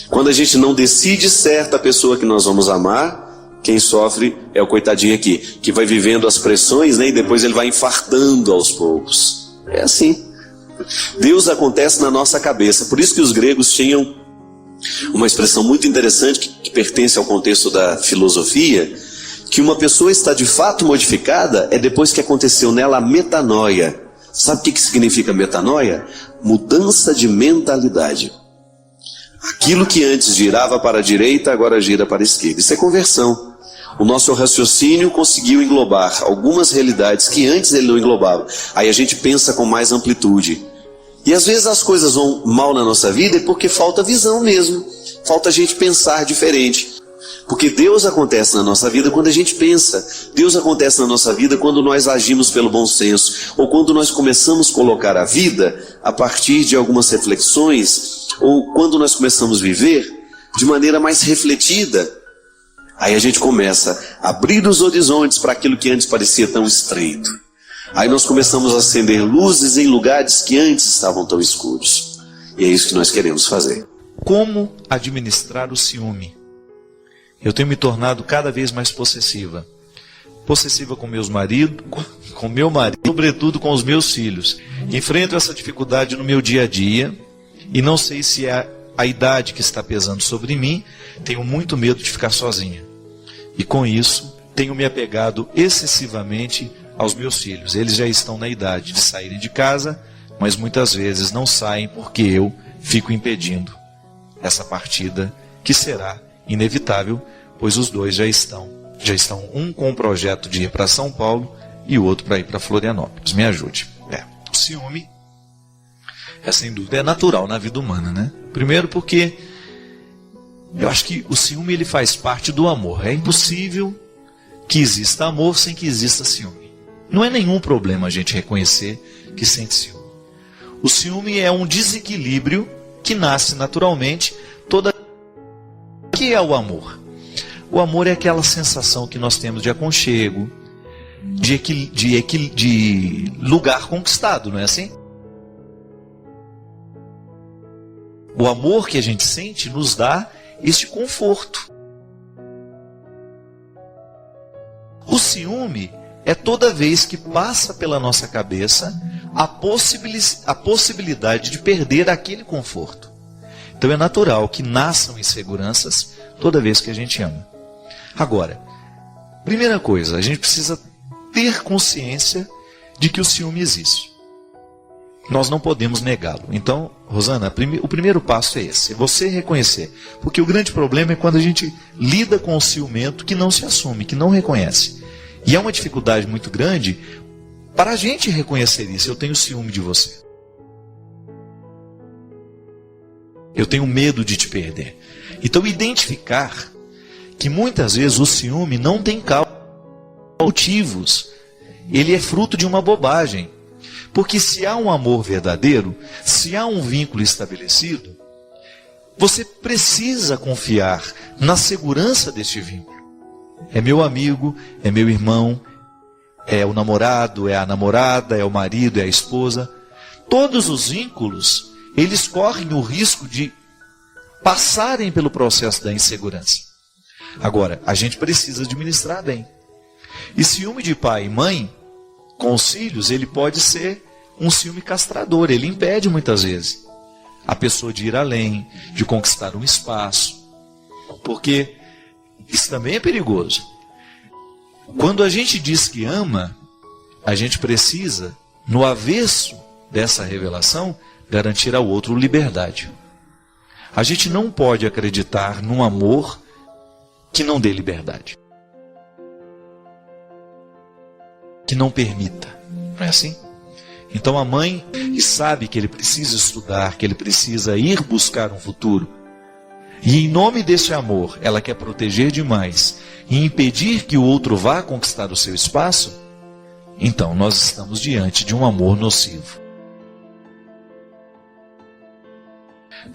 Quando a gente não decide certa pessoa que nós vamos amar, quem sofre é o coitadinho aqui, que vai vivendo as pressões, né, e depois ele vai infartando aos poucos. É assim. Deus acontece na nossa cabeça. Por isso que os gregos tinham uma expressão muito interessante que pertence ao contexto da filosofia, que uma pessoa está de fato modificada é depois que aconteceu nela a metanoia. Sabe o que significa metanoia? Mudança de mentalidade. Aquilo que antes girava para a direita, agora gira para a esquerda. Isso é conversão. O nosso raciocínio conseguiu englobar algumas realidades que antes ele não englobava. Aí a gente pensa com mais amplitude. E às vezes as coisas vão mal na nossa vida é porque falta visão mesmo. Falta a gente pensar diferente. Porque Deus acontece na nossa vida quando a gente pensa. Deus acontece na nossa vida quando nós agimos pelo bom senso. Ou quando nós começamos a colocar a vida a partir de algumas reflexões. Ou quando nós começamos a viver de maneira mais refletida. Aí a gente começa a abrir os horizontes para aquilo que antes parecia tão estreito. Aí nós começamos a acender luzes em lugares que antes estavam tão escuros. E é isso que nós queremos fazer. Como administrar o ciúme? Eu tenho me tornado cada vez mais possessiva. Possessiva com meu marido, sobretudo com os meus filhos. Enfrento essa dificuldade no meu dia a dia e não sei se é a idade que está pesando sobre mim. Tenho muito medo de ficar sozinha. E com isso, tenho me apegado excessivamente aos meus filhos. Eles já estão na idade de saírem de casa, mas muitas vezes não saem porque eu fico impedindo essa partida que será inevitável, pois os dois já estão um com o projeto de ir para São Paulo e o outro para ir para Florianópolis. Me ajude. O ciúme sem dúvida é natural na vida humana, né? Primeiro porque eu acho que o ciúme ele faz parte do amor. É impossível que exista amor sem que exista ciúme. Não é nenhum problema a gente reconhecer que sente ciúme. O ciúme é um desequilíbrio que nasce naturalmente. O que é o amor? O amor é aquela sensação que nós temos de aconchego, de lugar conquistado, não é assim? O amor que a gente sente nos dá este conforto. O ciúme é toda vez que passa pela nossa cabeça a possibilidade de perder aquele conforto. Então é natural que nasçam inseguranças toda vez que a gente ama. Agora, primeira coisa, a gente precisa ter consciência de que o ciúme existe. Nós não podemos negá-lo. Então, Rosana, o primeiro passo é esse, é você reconhecer. Porque o grande problema é quando a gente lida com o ciumento que não se assume, que não reconhece. E é uma dificuldade muito grande para a gente reconhecer isso. Eu tenho ciúme de você. Eu tenho medo de te perder. Então, identificar que muitas vezes o ciúme não tem motivos. Ele é fruto de uma bobagem. Porque se há um amor verdadeiro, se há um vínculo estabelecido, você precisa confiar na segurança deste vínculo. É meu amigo, é meu irmão, é o namorado, é a namorada, é o marido, é a esposa. Todos os vínculos, eles correm o risco de passarem pelo processo da insegurança. Agora, a gente precisa administrar bem. E ciúme de pai e mãe com os filhos, ele pode ser um ciúme castrador. Ele impede muitas vezes a pessoa de ir além, de conquistar um espaço. Porque isso também é perigoso. Quando a gente diz que ama, a gente precisa, no avesso dessa revelação, garantir ao outro liberdade. A gente não pode acreditar num amor que não dê liberdade, que não permita. Não é assim? Então a mãe, que sabe que ele precisa estudar, que ele precisa ir buscar um futuro, e em nome desse amor, ela quer proteger demais e impedir que o outro vá conquistar o seu espaço, então nós estamos diante de um amor nocivo.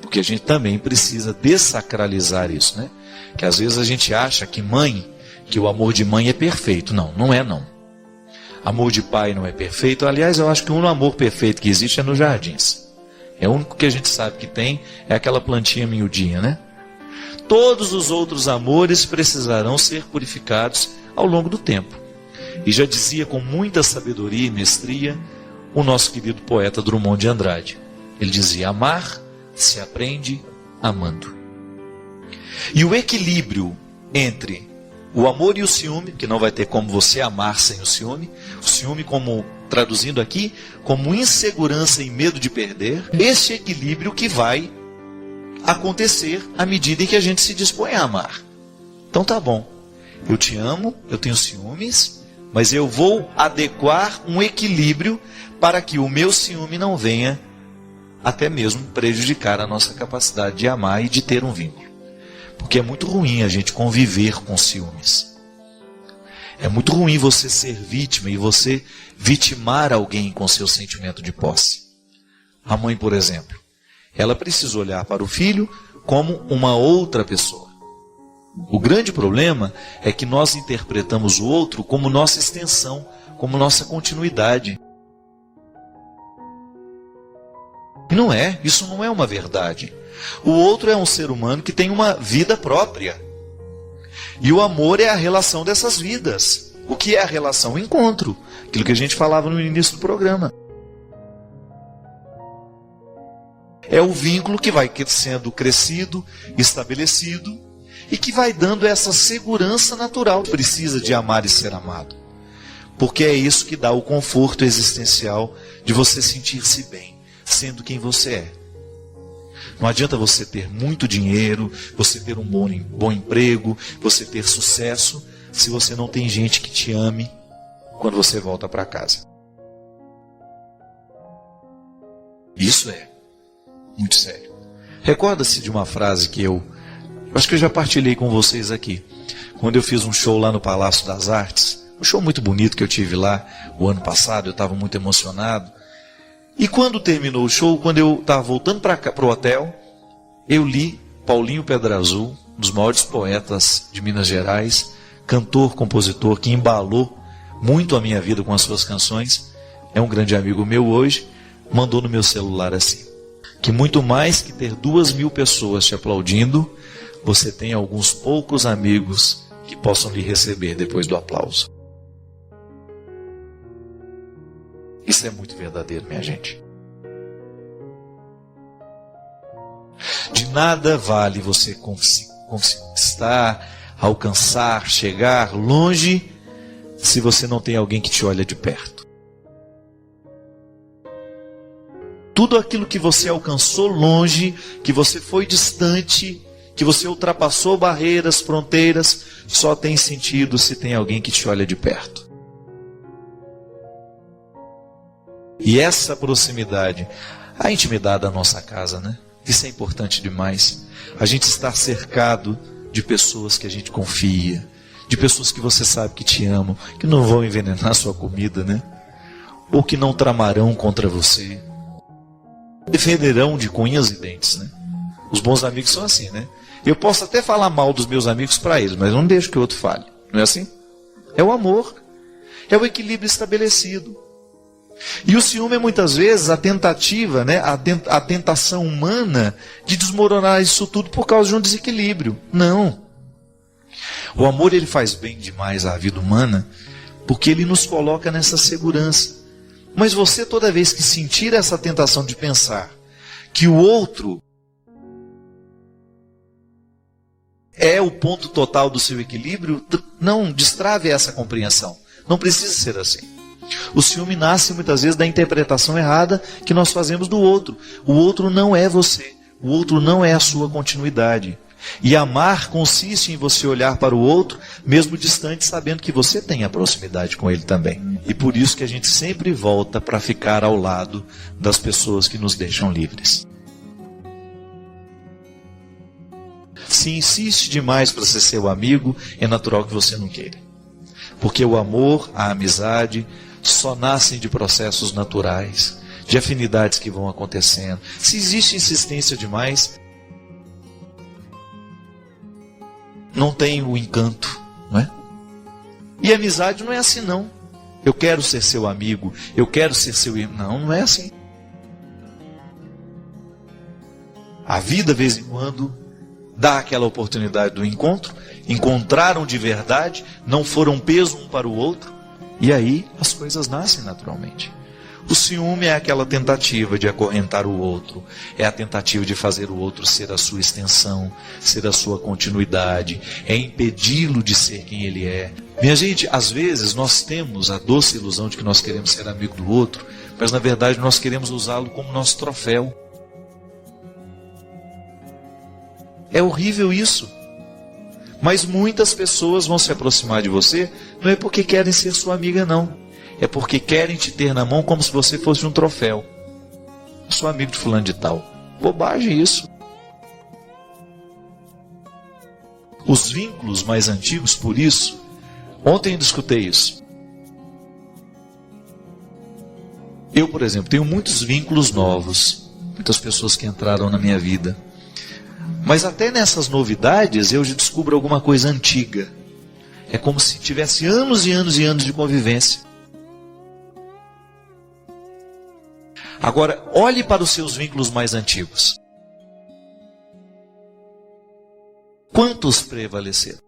Porque a gente também precisa dessacralizar isso, né? Que às vezes a gente acha que o amor de mãe é perfeito. Não, não é não. Amor de pai não é perfeito. Aliás, eu acho que o único amor perfeito que existe é nos jardins. É o único que a gente sabe que tem, é aquela plantinha miudinha, né? Todos os outros amores precisarão ser purificados ao longo do tempo. E já dizia com muita sabedoria e mestria o nosso querido poeta Drummond de Andrade. Ele dizia: amar se aprende amando. E o equilíbrio entre o amor e o ciúme, que não vai ter como você amar sem o ciúme como, traduzindo aqui, como insegurança e medo de perder, esse equilíbrio que vai acontecer à medida em que a gente se dispõe a amar. Então tá bom, eu te amo, eu tenho ciúmes, mas eu vou adequar um equilíbrio para que o meu ciúme não venha até mesmo prejudicar a nossa capacidade de amar e de ter um vínculo. Porque é muito ruim a gente conviver com ciúmes. É muito ruim você ser vítima e você vitimar alguém com seu sentimento de posse. A mãe, por exemplo, ela precisa olhar para o filho como uma outra pessoa. O grande problema é que nós interpretamos o outro como nossa extensão, como nossa continuidade. E não é, isso não é uma verdade. O outro é um ser humano que tem uma vida própria. E o amor é a relação dessas vidas. O que é a relação? O encontro. Aquilo que a gente falava no início do programa. É o vínculo que vai sendo crescido, estabelecido, e que vai dando essa segurança natural. Precisa de amar e ser amado. Porque é isso que dá o conforto existencial de você sentir-se bem, sendo quem você é. Não adianta você ter muito dinheiro, você ter um bom emprego, você ter sucesso, se você não tem gente que te ame quando você volta para casa. Isso é muito sério. Recorda-se de uma frase que eu acho que eu já partilhei com vocês aqui. Quando eu fiz um show lá no Palácio das Artes, Um show muito bonito que eu tive lá o ano passado, eu estava muito emocionado. E quando terminou o show, quando eu estava voltando para o hotel, eu li Paulinho Pedra Azul, um dos maiores poetas de Minas Gerais, cantor, compositor, que embalou muito a minha vida com as suas canções. É um grande amigo meu hoje, mandou no meu celular assim: que muito mais que ter 2.000 pessoas te aplaudindo, você tem alguns poucos amigos que possam lhe receber depois do aplauso. Isso é muito verdadeiro, minha gente. De nada vale você conquistar, alcançar, chegar longe, se você não tem alguém que te olha de perto. Tudo aquilo que você alcançou longe, que você foi distante, que você ultrapassou barreiras, fronteiras, só tem sentido se tem alguém que te olha de perto. E essa proximidade, a intimidade da nossa casa, né? Isso é importante demais. A gente estar cercado de pessoas que a gente confia, de pessoas que você sabe que te amam, que não vão envenenar a sua comida, né? Ou que não tramarão contra você. Defenderão de cunhas e dentes, né? Os bons amigos são assim, né? Eu posso até falar mal dos meus amigos para eles, mas não deixo que o outro fale. Não é assim? É o amor. É o equilíbrio estabelecido. E o ciúme é muitas vezes a tentativa, né, a tentação humana de desmoronar isso tudo por causa de um desequilíbrio. Não. O amor, ele faz bem demais à vida humana porque ele nos coloca nessa segurança. Mas você, toda vez que sentir essa tentação de pensar que o outro é o ponto total do seu equilíbrio, não destrave essa compreensão. Não precisa ser assim. O ciúme nasce muitas vezes da interpretação errada que nós fazemos do outro. O outro não é você. O outro não é a sua continuidade. E amar consiste em você olhar para o outro, mesmo distante, sabendo que você tem a proximidade com ele também. E por isso que a gente sempre volta para ficar ao lado das pessoas que nos deixam livres. Se insiste demais para ser seu amigo, é natural que você não queira. Porque o amor, a amizade, só nascem de processos naturais, de afinidades que vão acontecendo. Se existe insistência demais, não tem o encanto, não é? E a amizade não é assim, não. Eu quero ser seu amigo, eu quero ser seu irmão. Não, não é assim. A vida, de vez em quando, dá aquela oportunidade do encontro, encontraram de verdade, não foram peso um para o outro, e aí as coisas nascem naturalmente. O ciúme é aquela tentativa de acorrentar o outro, é a tentativa de fazer o outro ser a sua extensão, ser a sua continuidade, é impedi-lo de ser quem ele é. Minha gente, às vezes nós temos a doce ilusão de que nós queremos ser amigo do outro, mas na verdade nós queremos usá-lo como nosso troféu. É horrível isso. Mas muitas pessoas vão se aproximar de você, não é porque querem ser sua amiga, não. É porque querem te ter na mão como se você fosse um troféu. Eu sou amigo de fulano de tal. Bobagem isso. Os vínculos mais antigos, por isso, ontem eu escutei isso. Eu, por exemplo, tenho muitos vínculos novos, muitas pessoas que entraram na minha vida. Mas até nessas novidades eu já descubro alguma coisa antiga. É como se tivesse anos e anos e anos de convivência. Agora, olhe para os seus vínculos mais antigos. Quantos prevaleceram?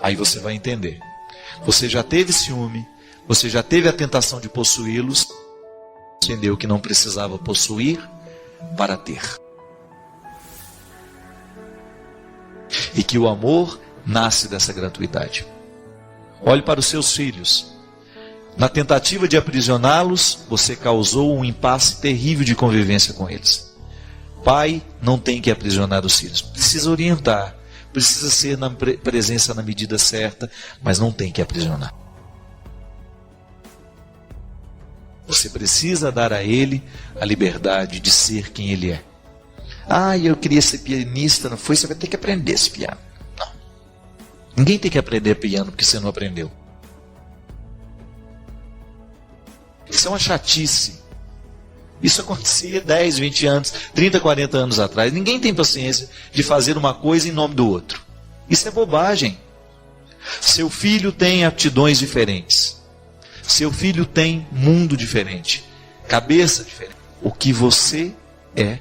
Aí você vai entender. Você já teve ciúme, você já teve a tentação de possuí-los, entendeu que não precisava possuir para ter. E que o amor nasce dessa gratuidade. Olhe para os seus filhos. Na tentativa de aprisioná-los, você causou um impasse terrível de convivência com eles. Pai não tem que aprisionar os filhos. Precisa orientar. Precisa ser na presença na medida certa, mas não tem que aprisionar. Você precisa dar a ele a liberdade de ser quem ele é. Ah, eu queria ser pianista, não foi? Você vai ter que aprender esse piano. Não. Ninguém tem que aprender piano porque você não aprendeu. Isso é uma chatice. Isso acontecia 10, 20 anos, 30, 40 anos atrás. Ninguém tem paciência de fazer uma coisa em nome do outro. Isso é bobagem. Seu filho tem aptidões diferentes. Seu filho tem mundo diferente, cabeça diferente. O que você é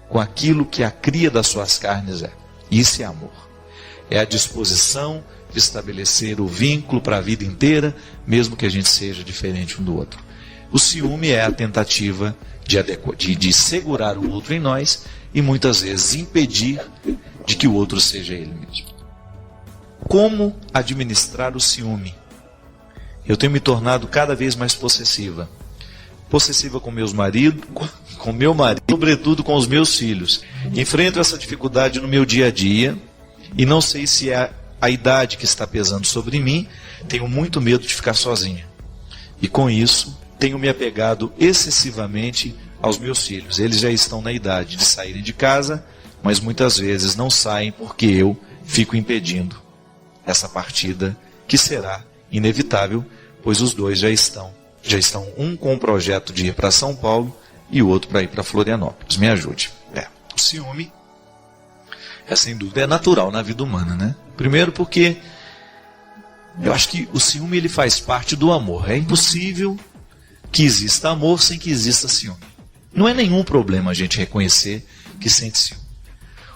com aquilo que a cria das suas carnes é. Isso é amor. É a disposição de estabelecer o vínculo para a vida inteira, mesmo que a gente seja diferente um do outro. O ciúme é a tentativa de segurar o outro em nós e muitas vezes impedir de que o outro seja ele mesmo. Como administrar o ciúme? Eu tenho me tornado cada vez mais possessiva. Possessiva com meu marido, sobretudo com os meus filhos. Enfrento essa dificuldade no meu dia a dia e não sei se é a idade que está pesando sobre mim. Tenho muito medo de ficar sozinha. E com isso, tenho me apegado excessivamente aos meus filhos. Eles já estão na idade de saírem de casa, mas muitas vezes não saem porque eu fico impedindo essa partida que será inevitável, pois os dois já estão um com o projeto de ir para São Paulo e o outro para ir para Florianópolis. Me ajude. O ciúme sem dúvida é natural na vida humana, né? Primeiro porque eu acho que o ciúme ele faz parte do amor. É impossível que exista amor sem que exista ciúme. Não é nenhum problema a gente reconhecer que sente ciúme.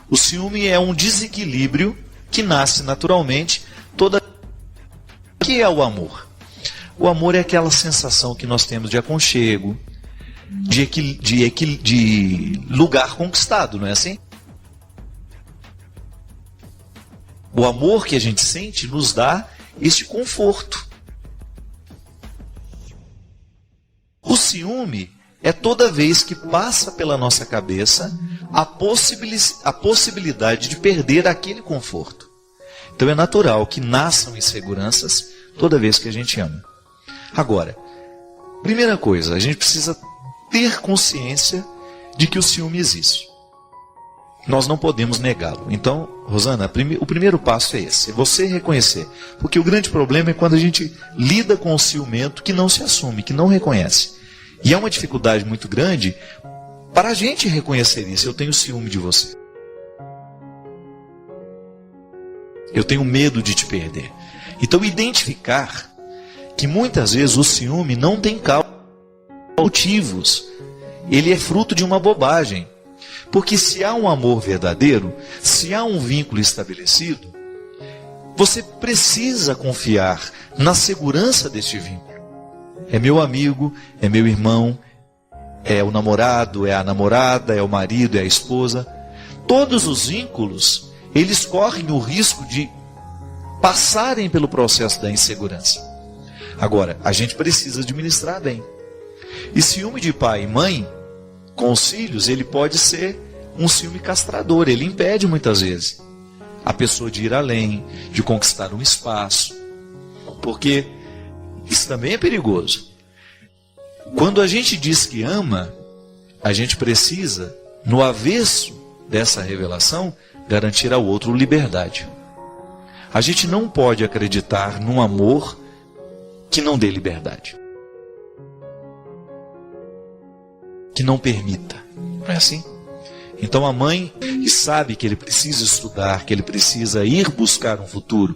O ciúme é um desequilíbrio que nasce naturalmente O que é o amor? O amor é aquela sensação que nós temos de aconchego, de lugar conquistado, não é assim? O amor que a gente sente nos dá este conforto. O ciúme é toda vez que passa pela nossa cabeça a possibilidade de perder aquele conforto. Então é natural que nasçam inseguranças toda vez que a gente ama. Agora, primeira coisa, a gente precisa ter consciência de que o ciúme existe. Nós não podemos negá-lo. Então, Rosana, o primeiro passo é esse, é você reconhecer. Porque o grande problema é quando a gente lida com o ciumento que não se assume, que não reconhece. E é uma dificuldade muito grande para a gente reconhecer isso. Eu tenho ciúme de você. Eu tenho medo de te perder. Então, identificar que muitas vezes o ciúme não tem motivos. Ele é fruto de uma bobagem. Porque se há um amor verdadeiro, se há um vínculo estabelecido, você precisa confiar na segurança deste vínculo. É meu amigo, é meu irmão, é o namorado, é a namorada, é o marido, é a esposa. Todos os vínculos, eles correm o risco de passarem pelo processo da insegurança. Agora, a gente precisa administrar bem. E ciúme de pai e mãe com os filhos, ele pode ser um ciúme castrador. Ele impede muitas vezes a pessoa de ir além, de conquistar um espaço. Porque isso também é perigoso. Quando a gente diz que ama, a gente precisa, no avesso dessa revelação, garantir ao outro liberdade. A gente não pode acreditar num amor que não dê liberdade, que não permita. Não é assim? Então a mãe que sabe que ele precisa estudar, que ele precisa ir buscar um futuro,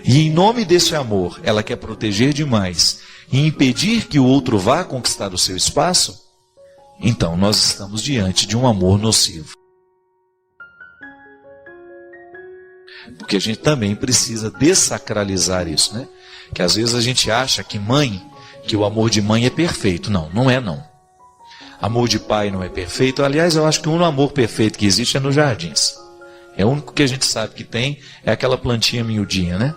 e em nome desse amor ela quer proteger demais e impedir que o outro vá conquistar o seu espaço, então nós estamos diante de um amor nocivo. Porque a gente também precisa dessacralizar isso, né? Que às vezes a gente acha que o amor de mãe é perfeito. Não, não é não. Amor de pai não é perfeito. Aliás, eu acho que o único amor perfeito que existe é nos jardins. É o único que a gente sabe que tem, é aquela plantinha miudinha, né?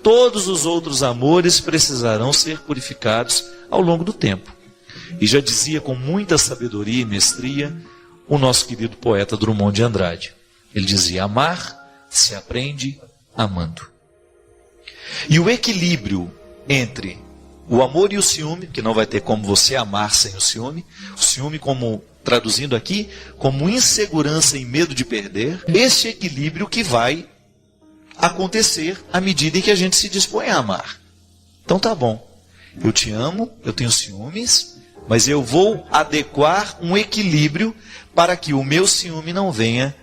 Todos os outros amores precisarão ser purificados ao longo do tempo. E já dizia com muita sabedoria e mestria o nosso querido poeta Drummond de Andrade. Ele dizia: amar se aprende amando. E o equilíbrio entre o amor e o ciúme, que não vai ter como você amar sem o ciúme como, traduzindo aqui, como insegurança e medo de perder, esse equilíbrio que vai acontecer à medida em que a gente se dispõe a amar. Então tá bom, eu te amo, eu tenho ciúmes, mas eu vou adequar um equilíbrio para que o meu ciúme não venha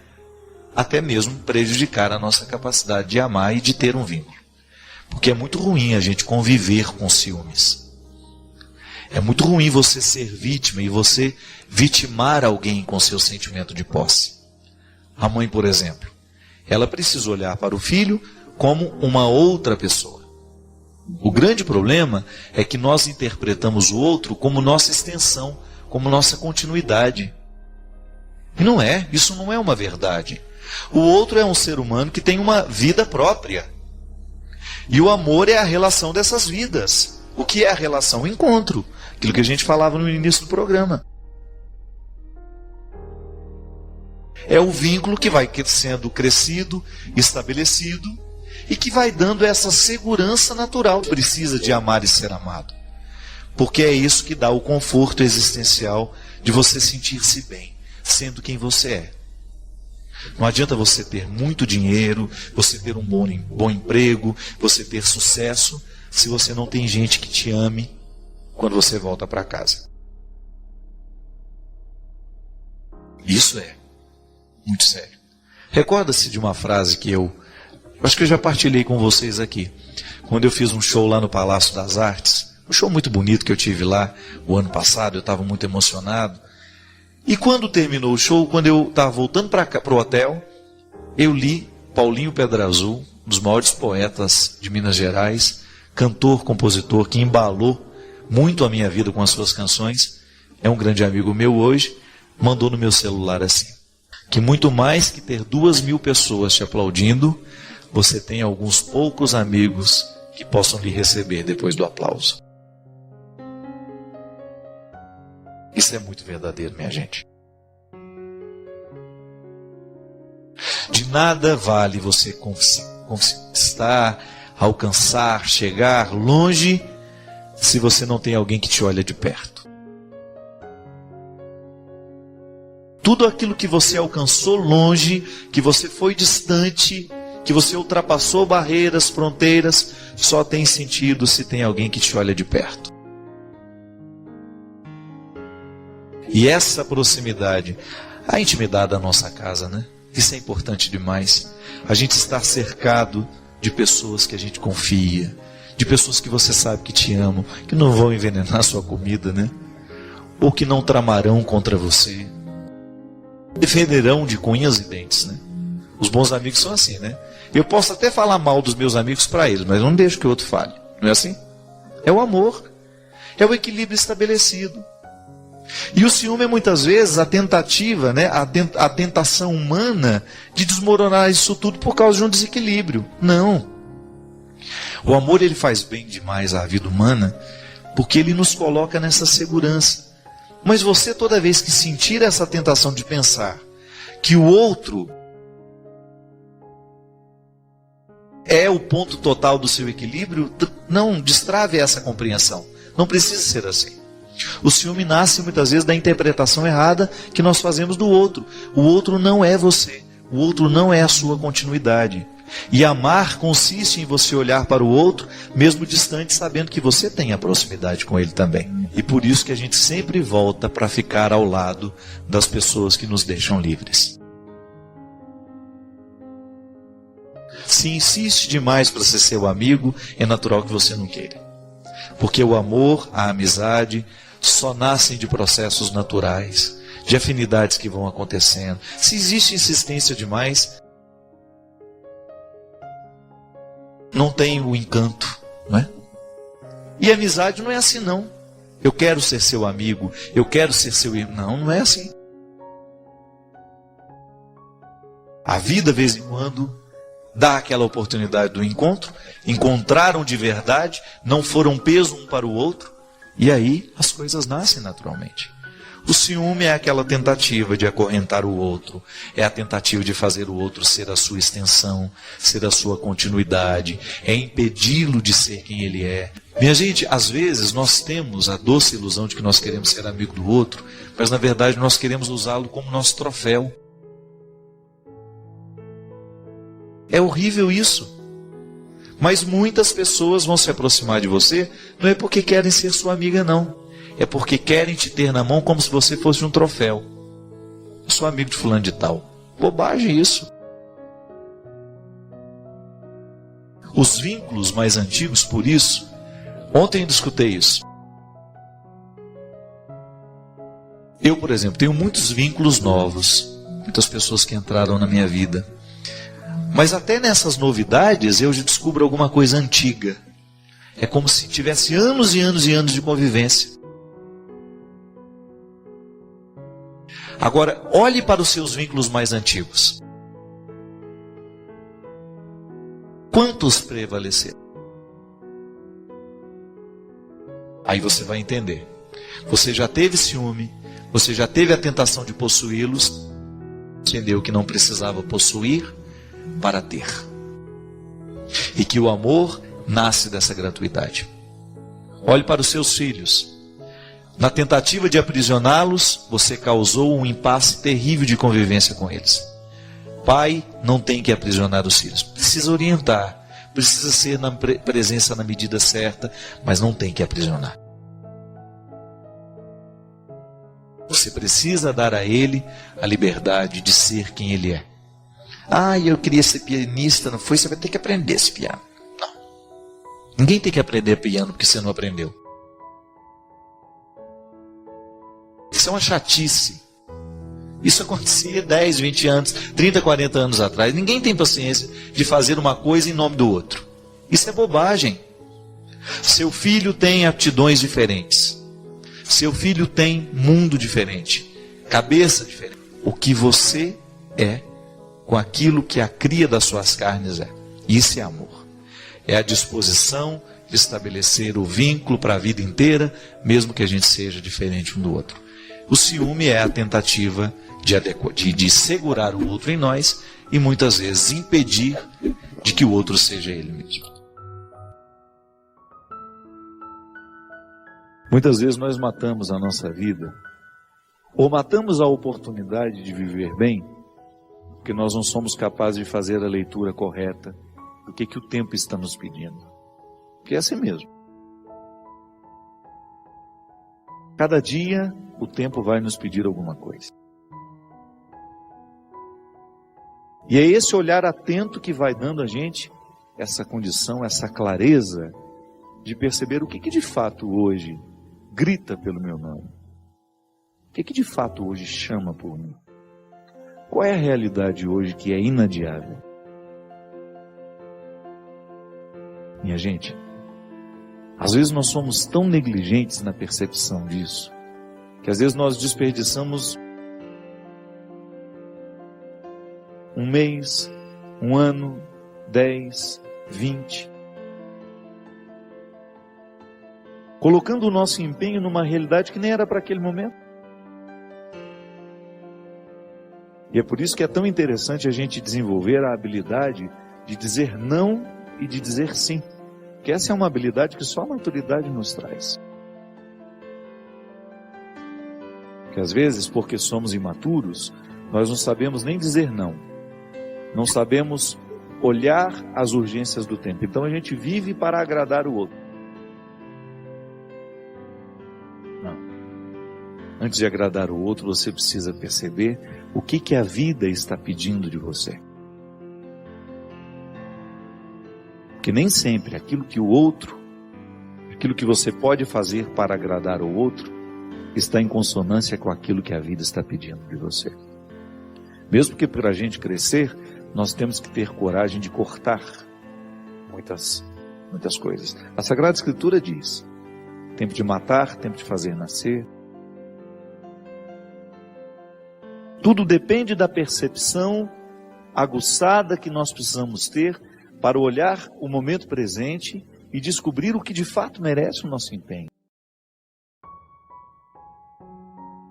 até mesmo prejudicar a nossa capacidade de amar e de ter um vínculo. Porque é muito ruim a gente conviver com ciúmes. É muito ruim você ser vítima e você vitimar alguém com seu sentimento de posse. A mãe, por exemplo, ela precisa olhar para o filho como uma outra pessoa. O grande problema é que nós interpretamos o outro como nossa extensão, como nossa continuidade. E não é, isso não é uma verdade. O outro é um ser humano que tem uma vida própria. E o amor é a relação dessas vidas. O que é a relação? O encontro. Aquilo que a gente falava no início do programa. É o vínculo que vai sendo crescido, estabelecido, e que vai dando essa segurança natural. Precisa de amar e ser amado. Porque é isso que dá o conforto existencial de você sentir-se bem, sendo quem você é. Não adianta você ter muito dinheiro, você ter um bom emprego, você ter sucesso, se você não tem gente que te ame quando você volta para casa. Isso é muito sério. Recorda-se de uma frase que eu acho que eu já partilhei com vocês aqui. Quando eu fiz um show lá no Palácio das Artes, um show muito bonito que eu tive lá o ano passado, eu estava muito emocionado. E quando terminou o show, quando eu estava voltando para o hotel, eu li Paulinho Pedra Azul, um dos maiores poetas de Minas Gerais, cantor, compositor, que embalou muito a minha vida com as suas canções, é um grande amigo meu hoje, mandou no meu celular assim, que muito mais que ter 2.000 pessoas te aplaudindo, você tem alguns poucos amigos que possam lhe receber depois do aplauso. Isso é muito verdadeiro, minha gente. De nada vale você conquistar, alcançar, chegar longe, se você não tem alguém que te olha de perto. Tudo aquilo que você alcançou longe, que você foi distante, que você ultrapassou barreiras, fronteiras, só tem sentido se tem alguém que te olha de perto. E essa proximidade, a intimidade da nossa casa, né? Isso é importante demais. A gente estar cercado de pessoas que a gente confia, de pessoas que você sabe que te amam, que não vão envenenar sua comida, né? Ou que não tramarão contra você. Defenderão de cunhas e dentes, né? Os bons amigos são assim, né? Eu posso até falar mal dos meus amigos para eles, mas não deixo que o outro fale. Não é assim? É o amor. É o equilíbrio estabelecido. E o ciúme é muitas vezes a tentativa, né, a tentação humana de desmoronar isso tudo por causa de um desequilíbrio. Não. O amor, ele faz bem demais à vida humana porque ele nos coloca nessa segurança. Mas você, toda vez que sentir essa tentação de pensar que o outro é o ponto total do seu equilíbrio, não destrave essa compreensão. Não precisa ser assim. O ciúme nasce muitas vezes da interpretação errada que nós fazemos do outro. O outro não é você. O outro não é a sua continuidade. E amar consiste em você olhar para o outro, mesmo distante, sabendo que você tem a proximidade com ele também. E por isso que a gente sempre volta para ficar ao lado das pessoas que nos deixam livres. Se insiste demais para ser seu amigo, é natural que você não queira. Porque o amor, a amizade, só nascem de processos naturais, de afinidades que vão acontecendo. Se existe insistência demais, não tem o encanto, não é? E a amizade não é assim, não. Eu quero ser seu amigo, eu quero ser seu irmão. Não, não é assim. A vida, de vez em quando, dá aquela oportunidade do encontro, encontraram de verdade, não foram peso um para o outro, e aí as coisas nascem naturalmente. O ciúme é aquela tentativa de acorrentar o outro, é a tentativa de fazer o outro ser a sua extensão, ser a sua continuidade, é impedi-lo de ser quem ele é. Minha gente, às vezes nós temos a doce ilusão de que nós queremos ser amigo do outro, mas na verdade nós queremos usá-lo como nosso troféu. É horrível isso. Mas muitas pessoas vão se aproximar de você, não é porque querem ser sua amiga, não. É porque querem te ter na mão como se você fosse um troféu. Eu sou amigo de fulano de tal. Bobagem isso. Os vínculos mais antigos, por isso, ontem eu discutei isso. Eu, por exemplo, tenho muitos vínculos novos, muitas pessoas que entraram na minha vida. Mas até nessas novidades eu já descubro alguma coisa antiga. É como se tivesse anos e anos e anos de convivência. Agora, olhe para os seus vínculos mais antigos. Quantos prevaleceram? Aí você vai entender. Você já teve ciúme, você já teve a tentação de possuí-los, entendeu que não precisava possuir para ter. E que o amor nasce dessa gratuidade. Olhe para os seus filhos. Na tentativa de aprisioná-los, você causou um impasse terrível de convivência com eles. Pai não tem que aprisionar os filhos. Precisa orientar, precisa ser na presença na medida certa, mas não tem que aprisionar. Você precisa dar a ele a liberdade de ser quem ele é. Ah, eu queria ser pianista, não foi? Você vai ter que aprender esse piano. Não. Ninguém tem que aprender piano porque você não aprendeu. Isso é uma chatice. Isso acontecia 10, 20 anos, 30, 40 anos atrás. Ninguém tem paciência de fazer uma coisa em nome do outro. Isso é bobagem. Seu filho tem aptidões diferentes. Seu filho tem mundo diferente, cabeça diferente. O que você é com aquilo que a cria das suas carnes é. Isso é amor. É a disposição de estabelecer o vínculo para a vida inteira, mesmo que a gente seja diferente um do outro. O ciúme é a tentativa de segurar o outro em nós e muitas vezes impedir de que o outro seja ele mesmo. Muitas vezes nós matamos a nossa vida, ou matamos a oportunidade de viver bem, porque nós não somos capazes de fazer a leitura correta do que o tempo está nos pedindo. Porque é assim mesmo. Cada dia o tempo vai nos pedir alguma coisa. E é esse olhar atento que vai dando a gente essa condição, essa clareza de perceber o que de fato hoje grita pelo meu nome. O que de fato hoje chama por mim. Qual é a realidade hoje que é inadiável? Minha gente, às vezes nós somos tão negligentes na percepção disso, que às vezes nós desperdiçamos um mês, um ano, 10, 20, colocando o nosso empenho numa realidade que nem era para aquele momento. E é por isso que é tão interessante a gente desenvolver a habilidade de dizer não e de dizer sim. Porque essa é uma habilidade que só a maturidade nos traz. Que às vezes, porque somos imaturos, nós não sabemos nem dizer não. Não sabemos olhar as urgências do tempo. Então a gente vive para agradar o outro. Não. Antes de agradar o outro, você precisa perceber o que a vida está pedindo de você. Porque nem sempre aquilo que o outro, aquilo que você pode fazer para agradar o outro, está em consonância com aquilo que a vida está pedindo de você. Mesmo que para a gente crescer, nós temos que ter coragem de cortar muitas coisas. A Sagrada Escritura diz: tempo de matar, tempo de fazer nascer. Tudo depende da percepção aguçada que nós precisamos ter para olhar o momento presente e descobrir o que de fato merece o nosso empenho.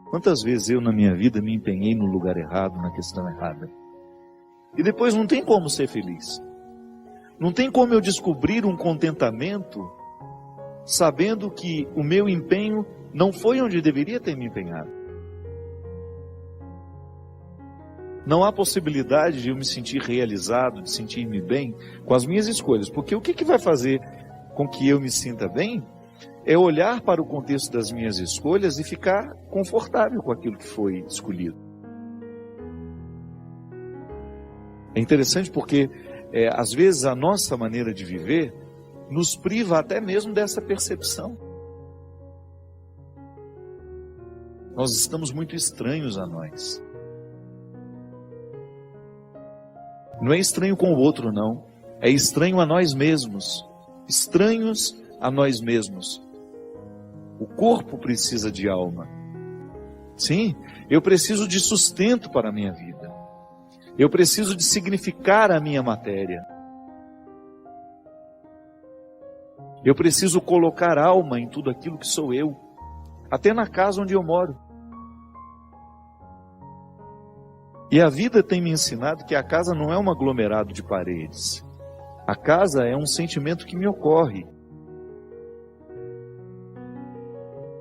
Quantas vezes eu na minha vida me empenhei no lugar errado, na questão errada? E depois não tem como ser feliz. Não tem como eu descobrir um contentamento sabendo que o meu empenho não foi onde deveria ter me empenhado. Não há possibilidade de eu me sentir realizado, de sentir-me bem com as minhas escolhas. Porque o que vai fazer com que eu me sinta bem é olhar para o contexto das minhas escolhas e ficar confortável com aquilo que foi escolhido. É interessante porque, às vezes, a nossa maneira de viver nos priva até mesmo dessa percepção. Nós estamos muito estranhos a nós. Não é estranho com o outro, não. É estranho a nós mesmos. Estranhos a nós mesmos. O corpo precisa de alma. Sim, eu preciso de sustento para a minha vida. Eu preciso de significar a minha matéria. Eu preciso colocar alma em tudo aquilo que sou eu. Até na casa onde eu moro. E a vida tem me ensinado que a casa não é um aglomerado de paredes. A casa é um sentimento que me ocorre.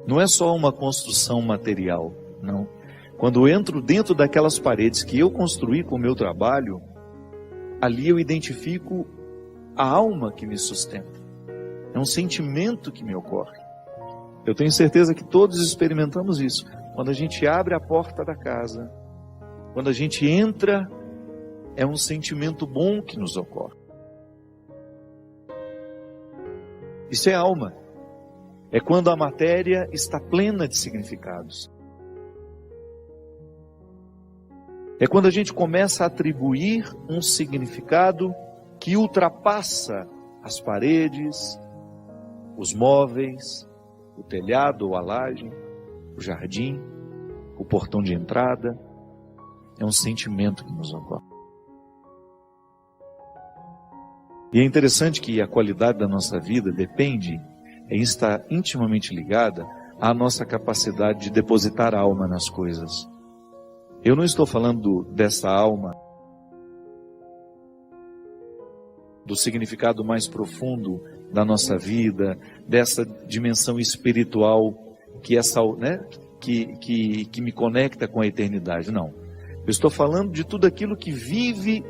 Não é só uma construção material, não. Quando eu entro dentro daquelas paredes que eu construí com o meu trabalho, ali eu identifico a alma que me sustenta. É um sentimento que me ocorre. Eu tenho certeza que todos experimentamos isso. Quando a gente abre a porta da casa, quando a gente entra, é um sentimento bom que nos ocorre. Isso é alma. É quando a matéria está plena de significados. É quando a gente começa a atribuir um significado que ultrapassa as paredes, os móveis, o telhado ou a laje, o jardim, o portão de entrada. É um sentimento que nos ocorre. E é interessante que a qualidade da nossa vida depende, está intimamente ligada à nossa capacidade de depositar alma nas coisas. Eu não estou falando dessa alma, do significado mais profundo da nossa vida, dessa dimensão espiritual que me conecta com a eternidade. Não. Eu estou falando de tudo aquilo que vive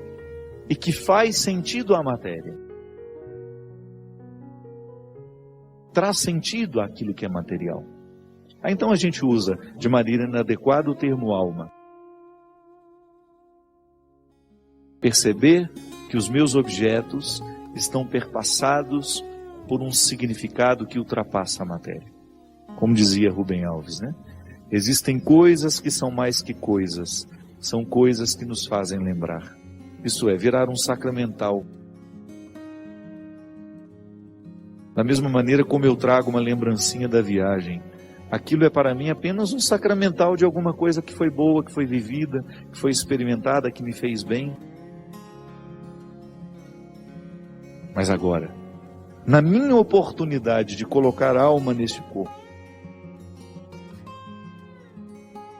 e que faz sentido à matéria. Traz sentido àquilo que é material. Então a gente usa de maneira inadequada o termo alma. Perceber que os meus objetos estão perpassados por um significado que ultrapassa a matéria. Como dizia Rubem Alves, né? Existem coisas que são mais que coisas. São coisas que nos fazem lembrar. Isso é, virar um sacramental. Da mesma maneira como eu trago uma lembrancinha da viagem, aquilo é para mim apenas um sacramental de alguma coisa que foi boa, que foi vivida, que foi experimentada, que me fez bem. Mas agora, na minha oportunidade de colocar alma neste corpo,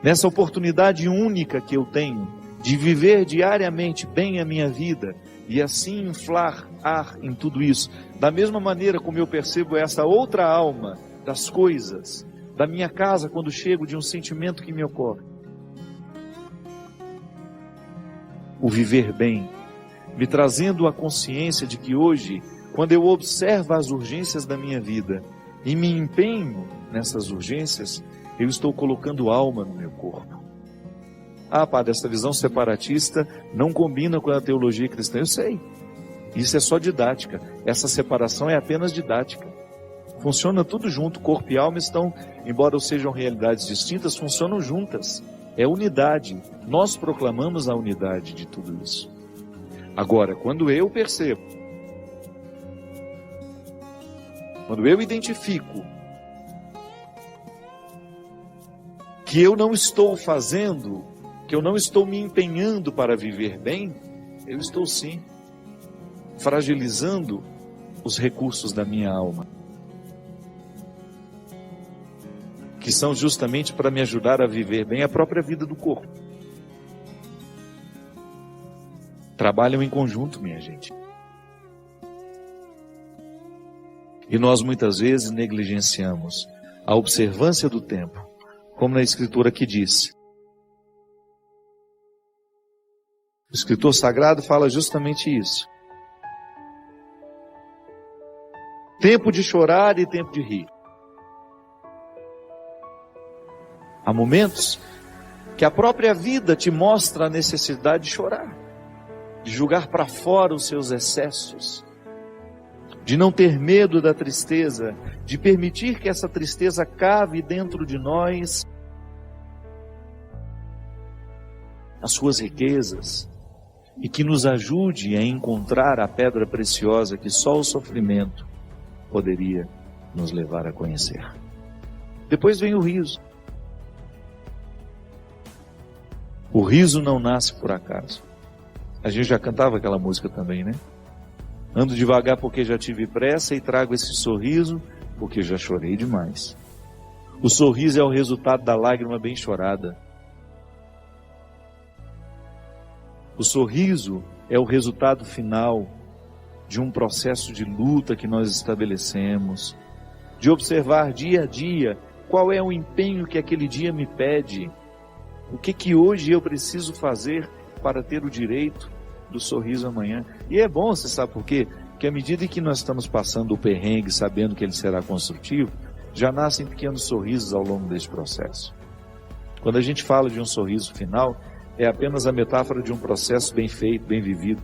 nessa oportunidade única que eu tenho de viver diariamente bem a minha vida e assim inflar ar em tudo isso, da mesma maneira como eu percebo essa outra alma das coisas, da minha casa quando chego, de um sentimento que me ocorre. O viver bem, me trazendo a consciência de que hoje, quando eu observo as urgências da minha vida e me empenho nessas urgências, eu estou colocando alma no meu corpo. Ah, padre, essa visão separatista não combina com a teologia cristã. Eu sei. Isso é só didática. Essa separação é apenas didática. Funciona tudo junto. Corpo e alma estão, embora sejam realidades distintas, funcionam juntas. É unidade. Nós proclamamos a unidade de tudo isso. Agora, quando eu percebo, quando eu identifico que eu não estou fazendo, que eu não estou me empenhando para viver bem, eu estou sim fragilizando os recursos da minha alma, que são justamente para me ajudar a viver bem a própria vida do corpo. Trabalham em conjunto, minha gente. E nós muitas vezes negligenciamos a observância do tempo, como na Escritura que diz: O escritor sagrado fala justamente isso. Tempo de chorar e tempo de rir. Há momentos que a própria vida te mostra a necessidade de chorar, de julgar para fora os seus excessos, de não ter medo da tristeza, de permitir que essa tristeza cave dentro de nós as suas riquezas e que nos ajude a encontrar a pedra preciosa que só o sofrimento poderia nos levar a conhecer. Depois vem o riso. O riso não nasce por acaso. A gente já cantava aquela música também, né? Ando devagar porque já tive pressa e trago esse sorriso porque já chorei demais. O sorriso é o resultado da lágrima bem chorada. O sorriso é o resultado final de um processo de luta que nós estabelecemos, de observar dia a dia qual é o empenho que aquele dia me pede, o que hoje eu preciso fazer para ter o direito do sorriso amanhã. E é bom, você sabe por quê? Porque à medida que nós estamos passando o perrengue, sabendo que ele será construtivo, já nascem pequenos sorrisos ao longo desse processo. Quando a gente fala de um sorriso final, é apenas a metáfora de um processo bem feito, bem vivido.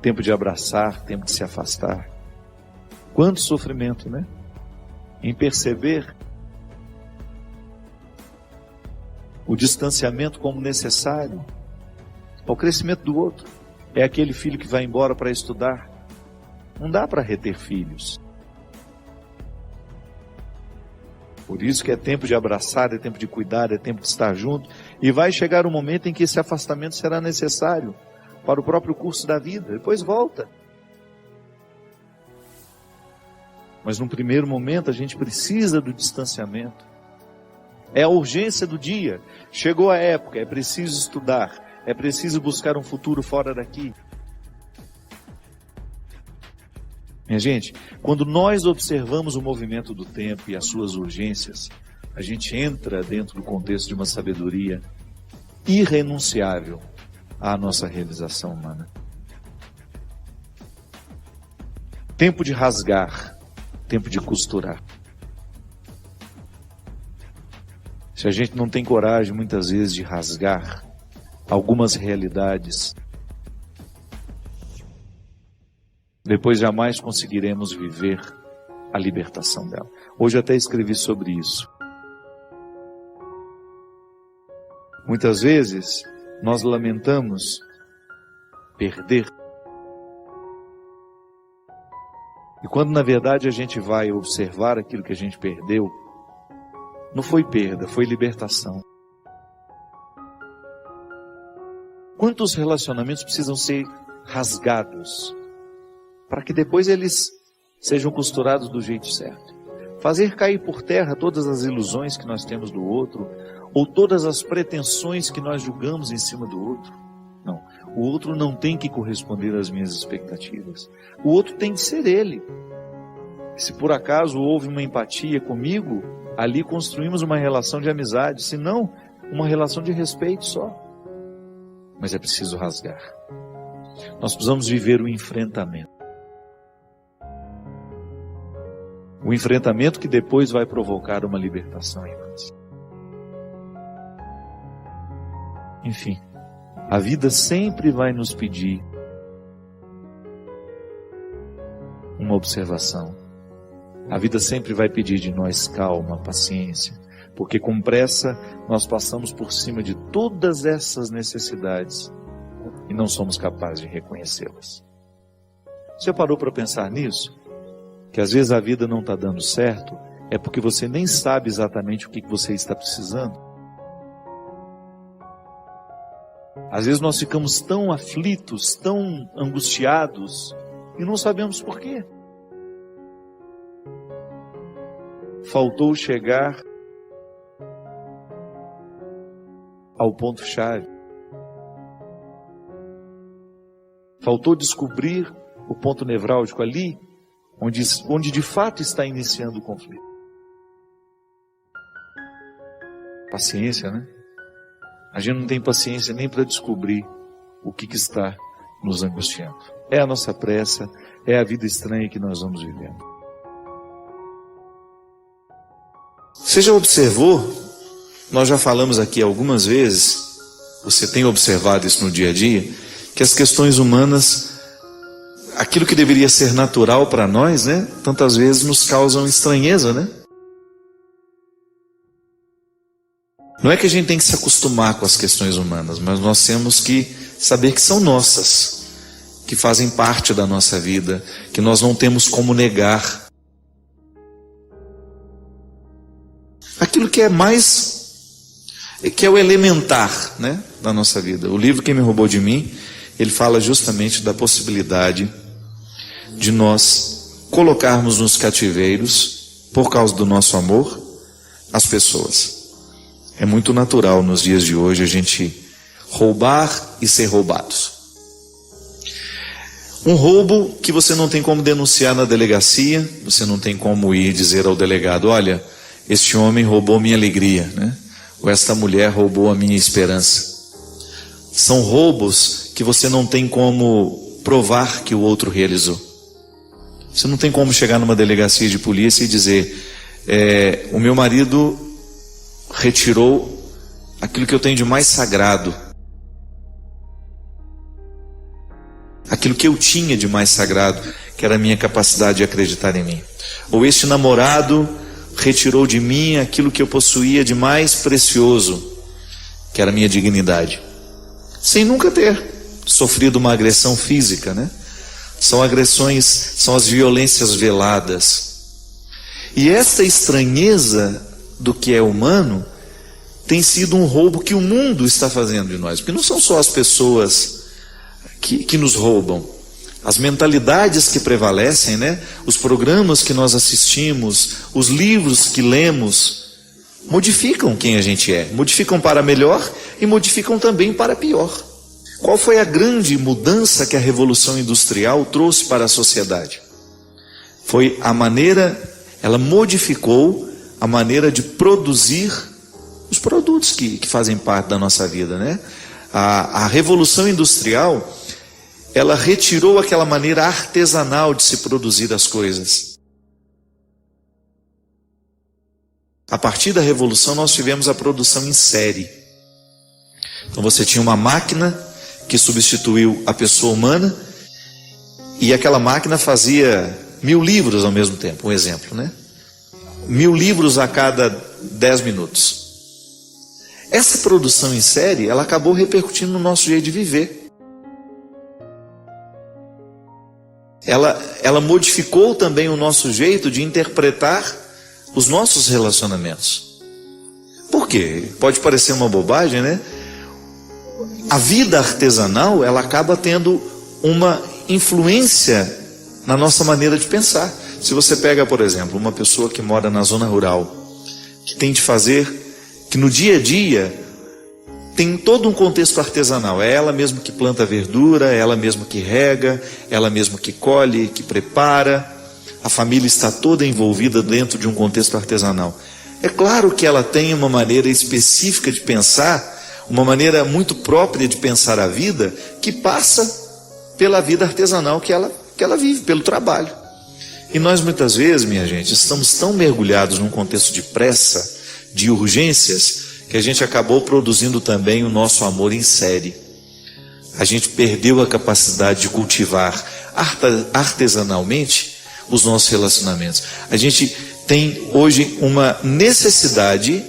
Tempo de abraçar, tempo de se afastar. Quanto sofrimento, né? Em perceber o distanciamento como necessário ao crescimento do outro. É aquele filho que vai embora para estudar. Não dá para reter filhos. Por isso que é tempo de abraçar, é tempo de cuidar, é tempo de estar junto. E vai chegar um momento em que esse afastamento será necessário para o próprio curso da vida. Depois volta. Mas num primeiro momento a gente precisa do distanciamento. É a urgência do dia. Chegou a época, é preciso estudar, é preciso buscar um futuro fora daqui. Minha gente, quando nós observamos o movimento do tempo e as suas urgências, a gente entra dentro do contexto de uma sabedoria irrenunciável à nossa realização humana. Tempo de rasgar, tempo de costurar. Se a gente não tem coragem, muitas vezes, de rasgar algumas realidades, depois jamais conseguiremos viver a libertação dela. Hoje até escrevi sobre isso. Muitas vezes nós lamentamos perder. E quando na verdade a gente vai observar aquilo que a gente perdeu, não foi perda, foi libertação. Quantos relacionamentos precisam ser rasgados para que depois eles sejam costurados do jeito certo? Fazer cair por terra todas as ilusões que nós temos do outro, ou todas as pretensões que nós julgamos em cima do outro. Não, o outro não tem que corresponder às minhas expectativas. O outro tem que ser ele. Se por acaso houve uma empatia comigo, ali construímos uma relação de amizade, se não, uma relação de respeito só. Mas é preciso rasgar. Nós precisamos viver o enfrentamento. O enfrentamento que depois vai provocar uma libertação em nós. Enfim, a vida sempre vai nos pedir uma observação. A vida sempre vai pedir de nós calma, paciência, porque com pressa nós passamos por cima de todas essas necessidades e não somos capazes de reconhecê-las. Você parou para pensar nisso? Que às vezes a vida não está dando certo, é porque você nem sabe exatamente o que você está precisando. Às vezes nós ficamos tão aflitos, tão angustiados, e não sabemos por quê. Faltou chegar ao ponto-chave. Faltou descobrir o ponto nevrálgico ali, onde de fato está iniciando o conflito. Paciência, né? A gente não tem paciência nem para descobrir o que está nos angustiando. É a nossa pressa, é a vida estranha que nós vamos vivendo. Você já observou? Nós já falamos aqui algumas vezes, você tem observado isso no dia a dia, que as questões humanas, aquilo que deveria ser natural para nós, né, tantas vezes nos causam estranheza, né? Não é que a gente tem que se acostumar com as questões humanas, mas nós temos que saber que são nossas, que fazem parte da nossa vida, que nós não temos como negar. Aquilo que é o elementar, né, da nossa vida. O livro Quem Me Roubou de Mim, ele fala justamente da possibilidade de nós colocarmos nos cativeiros, por causa do nosso amor, as pessoas. É muito natural nos dias de hoje a gente roubar e ser roubados. Um roubo que você não tem como denunciar na delegacia, você não tem como ir dizer ao delegado, olha, este homem roubou minha alegria, né? Ou esta mulher roubou a minha esperança. São roubos que você não tem como provar que o outro realizou. Você não tem como chegar numa delegacia de polícia e dizer, o meu marido retirou aquilo que eu tenho de mais sagrado, aquilo que eu tinha de mais sagrado, que era a minha capacidade de acreditar em mim. Ou este namorado retirou de mim aquilo que eu possuía de mais precioso, que era a minha dignidade, sem nunca ter sofrido uma agressão física, né? São agressões, são as violências veladas. E esta estranheza do que é humano tem sido um roubo que o mundo está fazendo de nós, porque não são só as pessoas que nos roubam, as mentalidades que prevalecem, né? Os programas que nós assistimos, os livros que lemos, modificam quem a gente é, modificam para melhor e modificam também para pior. Qual foi a grande mudança que a Revolução Industrial trouxe para a sociedade? Foi a maneira, ela modificou a maneira de produzir os produtos que fazem parte da nossa vida, né? A Revolução Industrial, ela retirou aquela maneira artesanal de se produzir as coisas. A partir da Revolução nós tivemos a produção em série. Então você tinha uma máquina que substituiu a pessoa humana e aquela máquina fazia 1000 livros ao mesmo tempo, um exemplo, né? 1000 livros a cada 10 minutos. Essa produção em série, ela acabou repercutindo no nosso jeito de viver. Ela modificou também o nosso jeito de interpretar os nossos relacionamentos. Por quê? Pode parecer uma bobagem, né? A vida artesanal, ela acaba tendo uma influência na nossa maneira de pensar. Se você pega, por exemplo, uma pessoa que mora na zona rural, que tem de fazer, que no dia a dia tem todo um contexto artesanal. É ela mesma que planta verdura, é ela mesma que rega, ela mesma que colhe, que prepara. A família está toda envolvida dentro de um contexto artesanal. É claro que ela tem uma maneira específica de pensar, uma maneira muito própria de pensar a vida, que passa pela vida artesanal que ela vive, pelo trabalho. E nós muitas vezes, minha gente, estamos tão mergulhados num contexto de pressa, de urgências, que a gente acabou produzindo também o nosso amor em série. A gente perdeu a capacidade de cultivar artesanalmente os nossos relacionamentos. A gente tem hoje uma necessidade,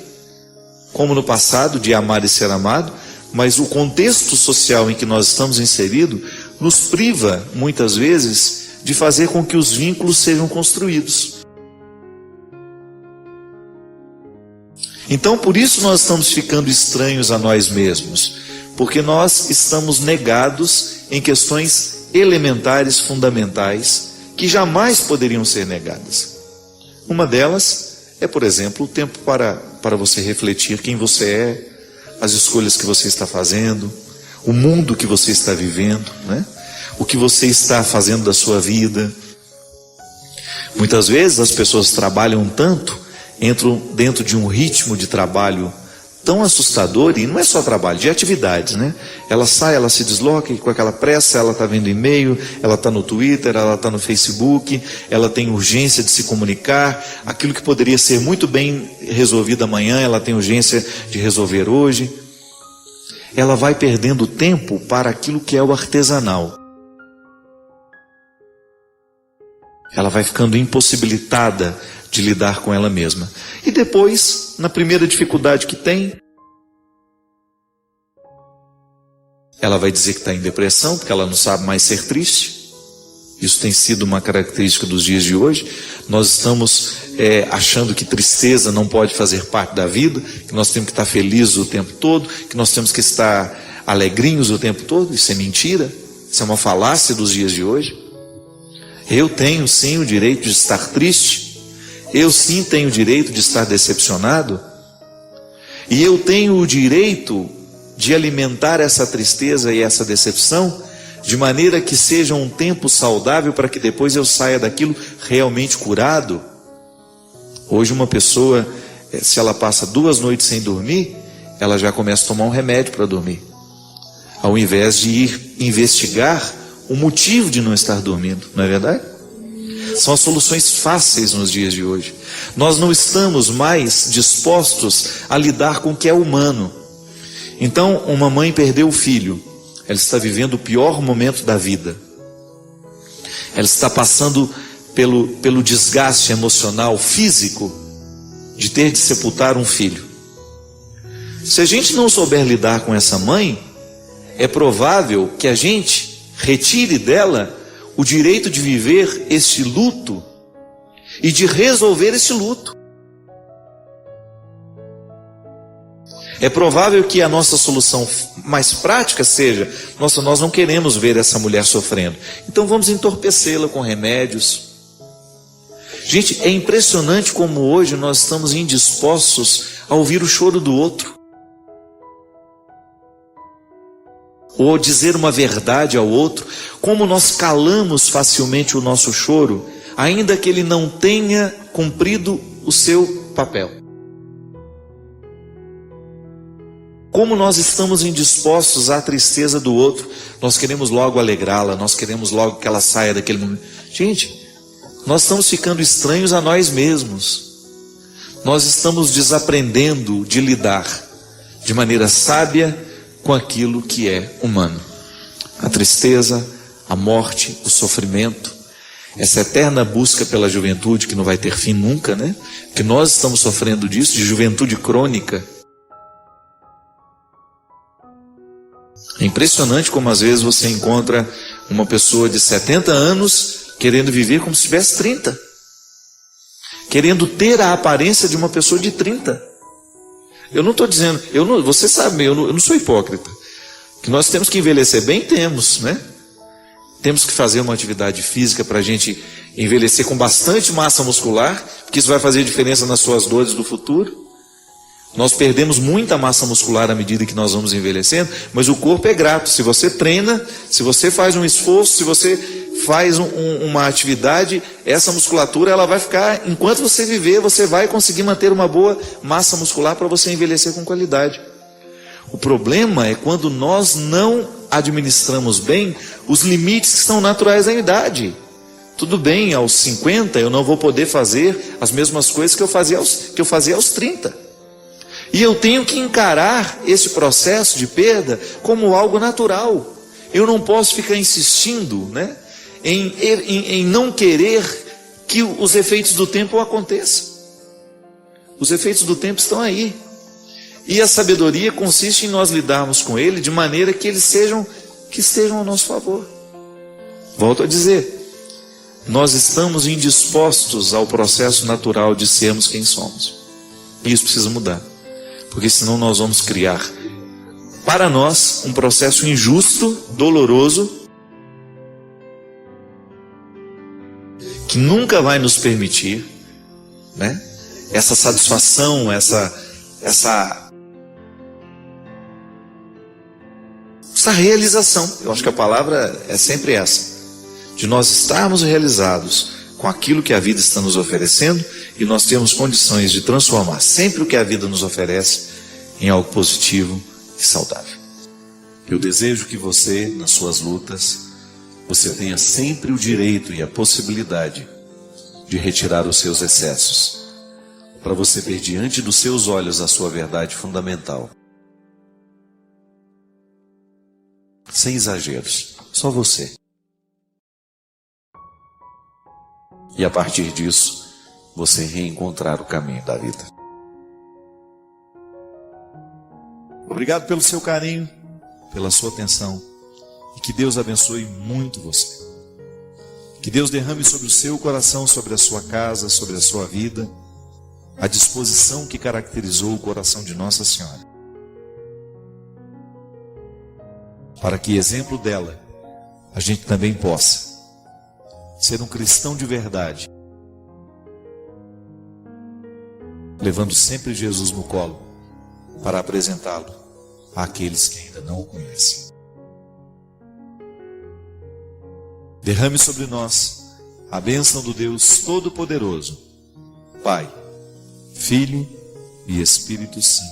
como no passado, de amar e ser amado, mas o contexto social em que nós estamos inseridos nos priva, muitas vezes, de fazer com que os vínculos sejam construídos. Então, por isso nós estamos ficando estranhos a nós mesmos, porque nós estamos negados em questões elementares, fundamentais, que jamais poderiam ser negadas. Uma delas é, por exemplo, o tempo para você refletir quem você é, as escolhas que você está fazendo, o mundo que você está vivendo, né? O que você está fazendo da sua vida. Muitas vezes as pessoas trabalham tanto, entram dentro de um ritmo de trabalho tão assustador, e não é só trabalho, de atividades, né? Ela sai, ela se desloca, e com aquela pressa ela está vendo e-mail, ela está no Twitter, ela está no Facebook, ela tem urgência de se comunicar, aquilo que poderia ser muito bem resolvido amanhã, ela tem urgência de resolver hoje. Ela vai perdendo tempo para aquilo que é o artesanal. Ela vai ficando impossibilitada de lidar com ela mesma. E depois, na primeira dificuldade que tem, ela vai dizer que está em depressão, porque ela não sabe mais ser triste. Isso tem sido uma característica dos dias de hoje. Nós estamos achando que tristeza não pode fazer parte da vida, que nós temos que estar felizes o tempo todo, que nós temos que estar alegrinhos o tempo todo. Isso é mentira, isso é uma falácia dos dias de hoje. Eu tenho sim o direito de estar triste, eu sim tenho o direito de estar decepcionado, e eu tenho o direito de alimentar essa tristeza e essa decepção de maneira que seja um tempo saudável para que depois eu saia daquilo realmente curado. Hoje uma pessoa, se ela passa 2 noites sem dormir, ela já começa a tomar um remédio para dormir, ao invés de ir investigar o motivo de não estar dormindo, não é verdade? São as soluções fáceis nos dias de hoje. Nós não estamos mais dispostos a lidar com o que é humano. Então, uma mãe perdeu o filho, ela está vivendo o pior momento da vida. Ela está passando pelo desgaste emocional, físico, de ter de sepultar um filho. Se a gente não souber lidar com essa mãe, é provável que a gente retire dela o direito de viver este luto e de resolver esse luto. É provável que a nossa solução mais prática seja: nossa, nós não queremos ver essa mulher sofrendo, então vamos entorpecê-la com remédios. Gente, é impressionante como hoje nós estamos indispostos a ouvir o choro do outro, ou dizer uma verdade ao outro. Como nós calamos facilmente o nosso choro, ainda que ele não tenha cumprido o seu papel. Como nós estamos indispostos à tristeza do outro, nós queremos logo alegrá-la, nós queremos logo que ela saia daquele momento. Gente, nós estamos ficando estranhos a nós mesmos. Nós estamos desaprendendo de lidar de maneira sábia com aquilo que é humano. A tristeza, a morte, o sofrimento, essa eterna busca pela juventude que não vai ter fim nunca, né? Que nós estamos sofrendo disso, de juventude crônica. É impressionante como às vezes você encontra uma pessoa de 70 anos querendo viver como se tivesse 30. Querendo ter a aparência de uma pessoa de 30. Eu não estou dizendo, você sabe, eu não sou hipócrita. Que nós temos que envelhecer bem, temos, né? Temos que fazer uma atividade física para a gente envelhecer com bastante massa muscular, porque isso vai fazer diferença nas suas dores do futuro. Nós perdemos muita massa muscular à medida que nós vamos envelhecendo, mas o corpo é grato. Se você treina, se você faz um esforço, se você faz uma atividade, essa musculatura ela vai ficar, enquanto você viver, você vai conseguir manter uma boa massa muscular para você envelhecer com qualidade. O problema é quando nós não administramos bem os limites que são naturais da idade. Tudo bem, aos 50 eu não vou poder fazer as mesmas coisas que eu fazia aos 30. E eu tenho que encarar esse processo de perda como algo natural. Eu não posso ficar insistindo, né, em não querer que os efeitos do tempo aconteçam. Os efeitos do tempo estão aí. E a sabedoria consiste em nós lidarmos com ele de maneira que eles estejam ao nosso favor. Volto a dizer, nós estamos indispostos ao processo natural de sermos quem somos. E isso precisa mudar. Porque senão nós vamos criar para nós um processo injusto, doloroso, que nunca vai nos permitir, né, essa satisfação, essa realização. Eu acho que a palavra é sempre essa, de nós estarmos realizados com aquilo que a vida está nos oferecendo, e nós temos condições de transformar sempre o que a vida nos oferece em algo positivo e saudável. Eu desejo que você, nas suas lutas, você tenha sempre o direito e a possibilidade de retirar os seus excessos, para você ver diante dos seus olhos a sua verdade fundamental. Sem exageros, só você. E a partir disso, você reencontrar o caminho da vida. Obrigado pelo seu carinho, pela sua atenção, e que Deus abençoe muito você. Que Deus derrame sobre o seu coração, sobre a sua casa, sobre a sua vida, a disposição que caracterizou o coração de Nossa Senhora. Para que, exemplo dela, a gente também possa ser um cristão de verdade, levando sempre Jesus no colo para apresentá-lo àqueles que ainda não o conhecem. Derrame sobre nós a bênção do Deus Todo-Poderoso, Pai, Filho e Espírito Santo.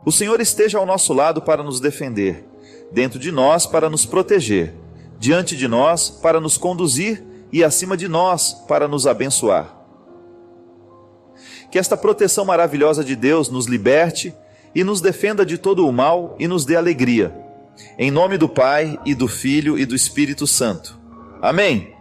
O Senhor esteja ao nosso lado para nos defender, dentro de nós para nos proteger, diante de nós para nos conduzir e acima de nós para nos abençoar. Que esta proteção maravilhosa de Deus nos liberte e nos defenda de todo o mal e nos dê alegria. Em nome do Pai, e do Filho, e do Espírito Santo. Amém.